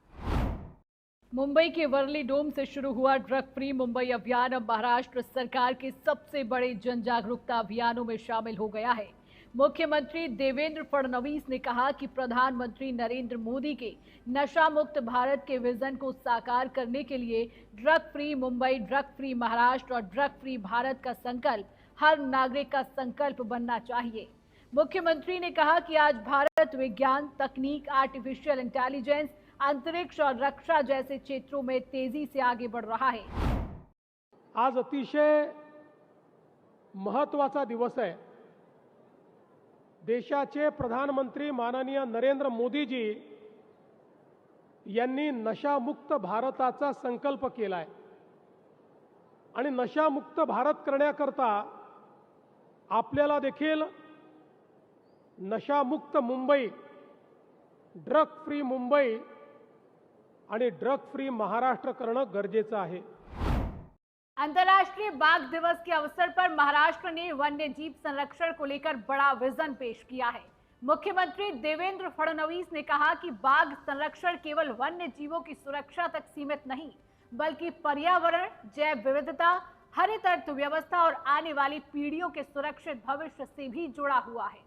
मुंबई के वर्ली डोम से शुरू हुआ ड्रग फ्री मुंबई अभियान अब महाराष्ट्र सरकार के सबसे बड़े जन जागरूकता अभियानों में शामिल हो गया है। मुख्यमंत्री देवेंद्र फडणवीस ने कहा कि प्रधानमंत्री नरेंद्र मोदी के नशा मुक्त भारत के विजन को साकार करने के लिए drug free Mumbai, drug free Maharashtra और ड्रग फ्री भारत का संकल्प हर नागरिक का संकल्प बनना चाहिए। मुख्यमंत्री ने कहा कि आज भारत विज्ञान, तकनीक, आर्टिफिशियल इंटेलिजेंस, अंतरिक्ष और रक्षा जैसे क्षेत्रों में तेजी से आगे बढ़ रहा है।
आज अतिशय महत्त्वाचा दिवस आहे। देशाचे प्रधानमंत्री माननीय नरेंद्र मोदीजी यांनी नशामुक्त भारताचा संकल्प केलाय आणि नशामुक्त भारत करण्याकरता आपल्याला देखील नशामुक्त मुंबई, ड्रग फ्री मुंबई आणि ड्रग फ्री महाराष्ट्र करणं गरजेचं आहे।
अंतर्राष्ट्रीय बाघ दिवस के अवसर पर महाराष्ट्र ने वन्य जीव संरक्षण को लेकर बड़ा विजन पेश किया है। मुख्यमंत्री देवेंद्र फडणवीस ने कहा कि बाघ संरक्षण केवल वन्य जीवों की सुरक्षा तक सीमित नहीं बल्कि पर्यावरण, जैव विविधता, हरित अर्थव्यवस्था और आने वाली पीढ़ियों के सुरक्षित भविष्य से भी जुड़ा हुआ है।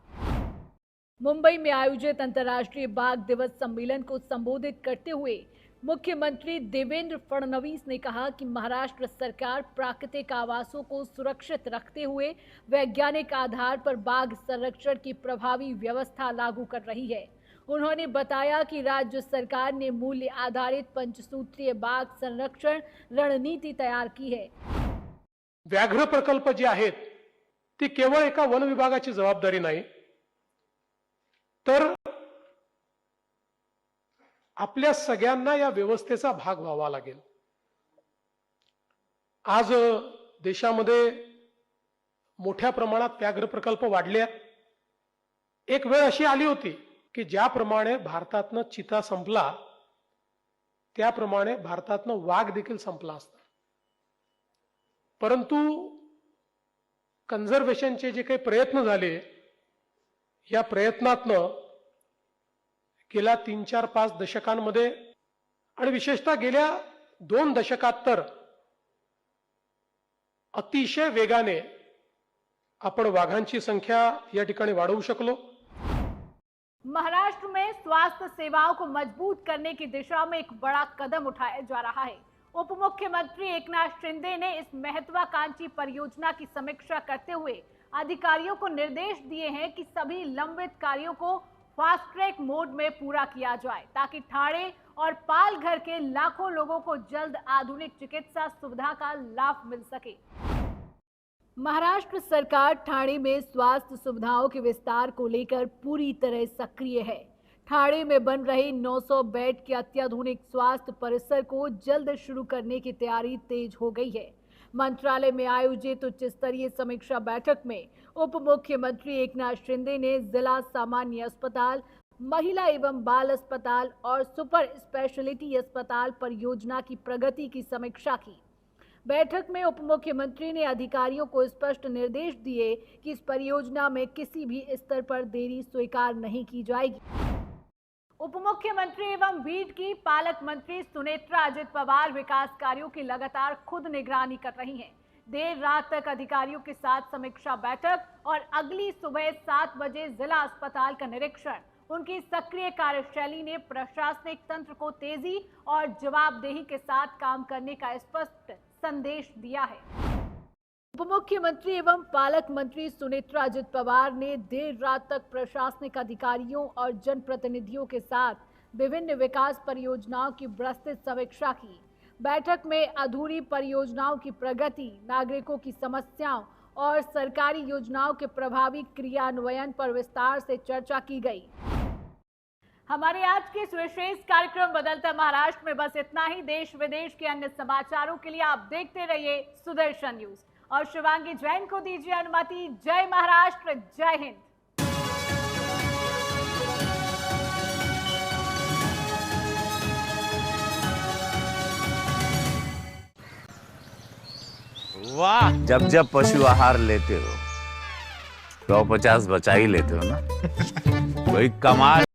मुंबई में आयोजित अंतर्राष्ट्रीय बाघ दिवस सम्मेलन को संबोधित करते हुए मुख्यमंत्री देवेंद्र फडणवीस ने कहा कि महाराष्ट्र सरकार प्राकृतिक आवासों को सुरक्षित रखते हुए वैज्ञानिक आधार पर बाघ संरक्षण की प्रभावी व्यवस्था लागू कर रही है। उन्होंने बताया कि राज्य सरकार ने मूल्य आधारित पंचसूत्रीय बाघ संरक्षण रणनीति तैयार की है।
व्याघ्र प्रकल्प जे आहेत ते केवळ एका वन विभागाची जबाबदारी नाही, तर आपल्या सगळ्यांना या व्यवस्थेचा भाग व्हावा लागेल। आज देशामध्ये मोठ्या प्रमाणात व्याघ्र प्रकल्प वाढले आहेत। एक वेळ अशी आली होती की ज्याप्रमाणे भारतातनं चिता संपला त्याप्रमाणे भारतातनं वाघ देखील संपला असता, परंतु कन्झर्वेशनचे जे काही प्रयत्न झाले या प्रयत्नातनं गेल्या 3-4-5 दशकांमध्ये आणि विशेषतः गेल्या 2 दशकात तर अतिशय वेगाने आपण वाघांची संख्या या ठिकाणी वाढवू शकलो।
महाराष्ट्र में स्वास्थ्य सेवाओं को मजबूत करने की दिशा में एक बड़ा कदम उठाया जा रहा है। उप मुख्यमंत्री एकनाथ शिंदे ने इस महत्वाकांक्षी परियोजना की समीक्षा करते हुए अधिकारियों को निर्देश दिए हैं कि सभी लंबित कार्यों को फास्ट ट्रैक मोड में पूरा किया जाए ताकि ठाणे और पालघर के लाखों लोगों को जल्द आधुनिक चिकित्सा सुविधा का लाभ मिल सके। महाराष्ट्र सरकार ठाणे में स्वास्थ्य सुविधाओं के विस्तार को लेकर पूरी तरह सक्रिय है। ठाणे में बन रहे 900 बेड के अत्याधुनिक स्वास्थ्य परिसर को जल्द शुरू करने की तैयारी तेज हो गई है। मंत्रालय में आयोजित उच्च स्तरीय समीक्षा बैठक में उप मुख्यमंत्री एकनाथ शिंदे ने जिला सामान्य अस्पताल, महिला एवं बाल अस्पताल और सुपर स्पेशलिटी अस्पताल परियोजना की प्रगति की समीक्षा की। बैठक में उप मुख्यमंत्री ने अधिकारियों को स्पष्ट निर्देश दिए कि इस परियोजना में किसी भी स्तर पर देरी स्वीकार नहीं की जाएगी। उप मुख्यमंत्री एवं बीड की पालक मंत्री सुनेत्रा अजित पवार विकास कार्यों की लगातार खुद निगरानी कर रही हैं। देर रात तक अधिकारियों के साथ समीक्षा बैठक और अगली सुबह 7 बजे जिला अस्पताल का निरीक्षण। उनकी सक्रिय कार्यशैली ने प्रशासनिक तंत्र को तेजी और जवाबदेही के साथ काम करने का स्पष्ट संदेश दिया है। उप मुख्यमंत्री एवं पालक मंत्री सुनेत्रा अजित पवार ने देर रात तक प्रशासनिक अधिकारियों और जनप्रतिनिधियों के साथ विभिन्न विकास परियोजनाओं की विस्तृत समीक्षा की। बैठक में अधूरी परियोजनाओं की प्रगति, नागरिकों की समस्याओं और सरकारी योजनाओं के प्रभावी क्रियान्वयन पर विस्तार से चर्चा की गई। हमारे आज के इस विशेष कार्यक्रम बदलता महाराष्ट्र में बस इतना ही। देश विदेश के अन्य समाचारों के लिए आप देखते रहिए सुदर्शन न्यूज और शिवांगी जैन को दीजिए अनुमति। जय महाराष्ट्र, जय हिंद।
वाह, जब जब पशु आहार लेते हो 150 बचा ही लेते हो ना। कोई कमाल।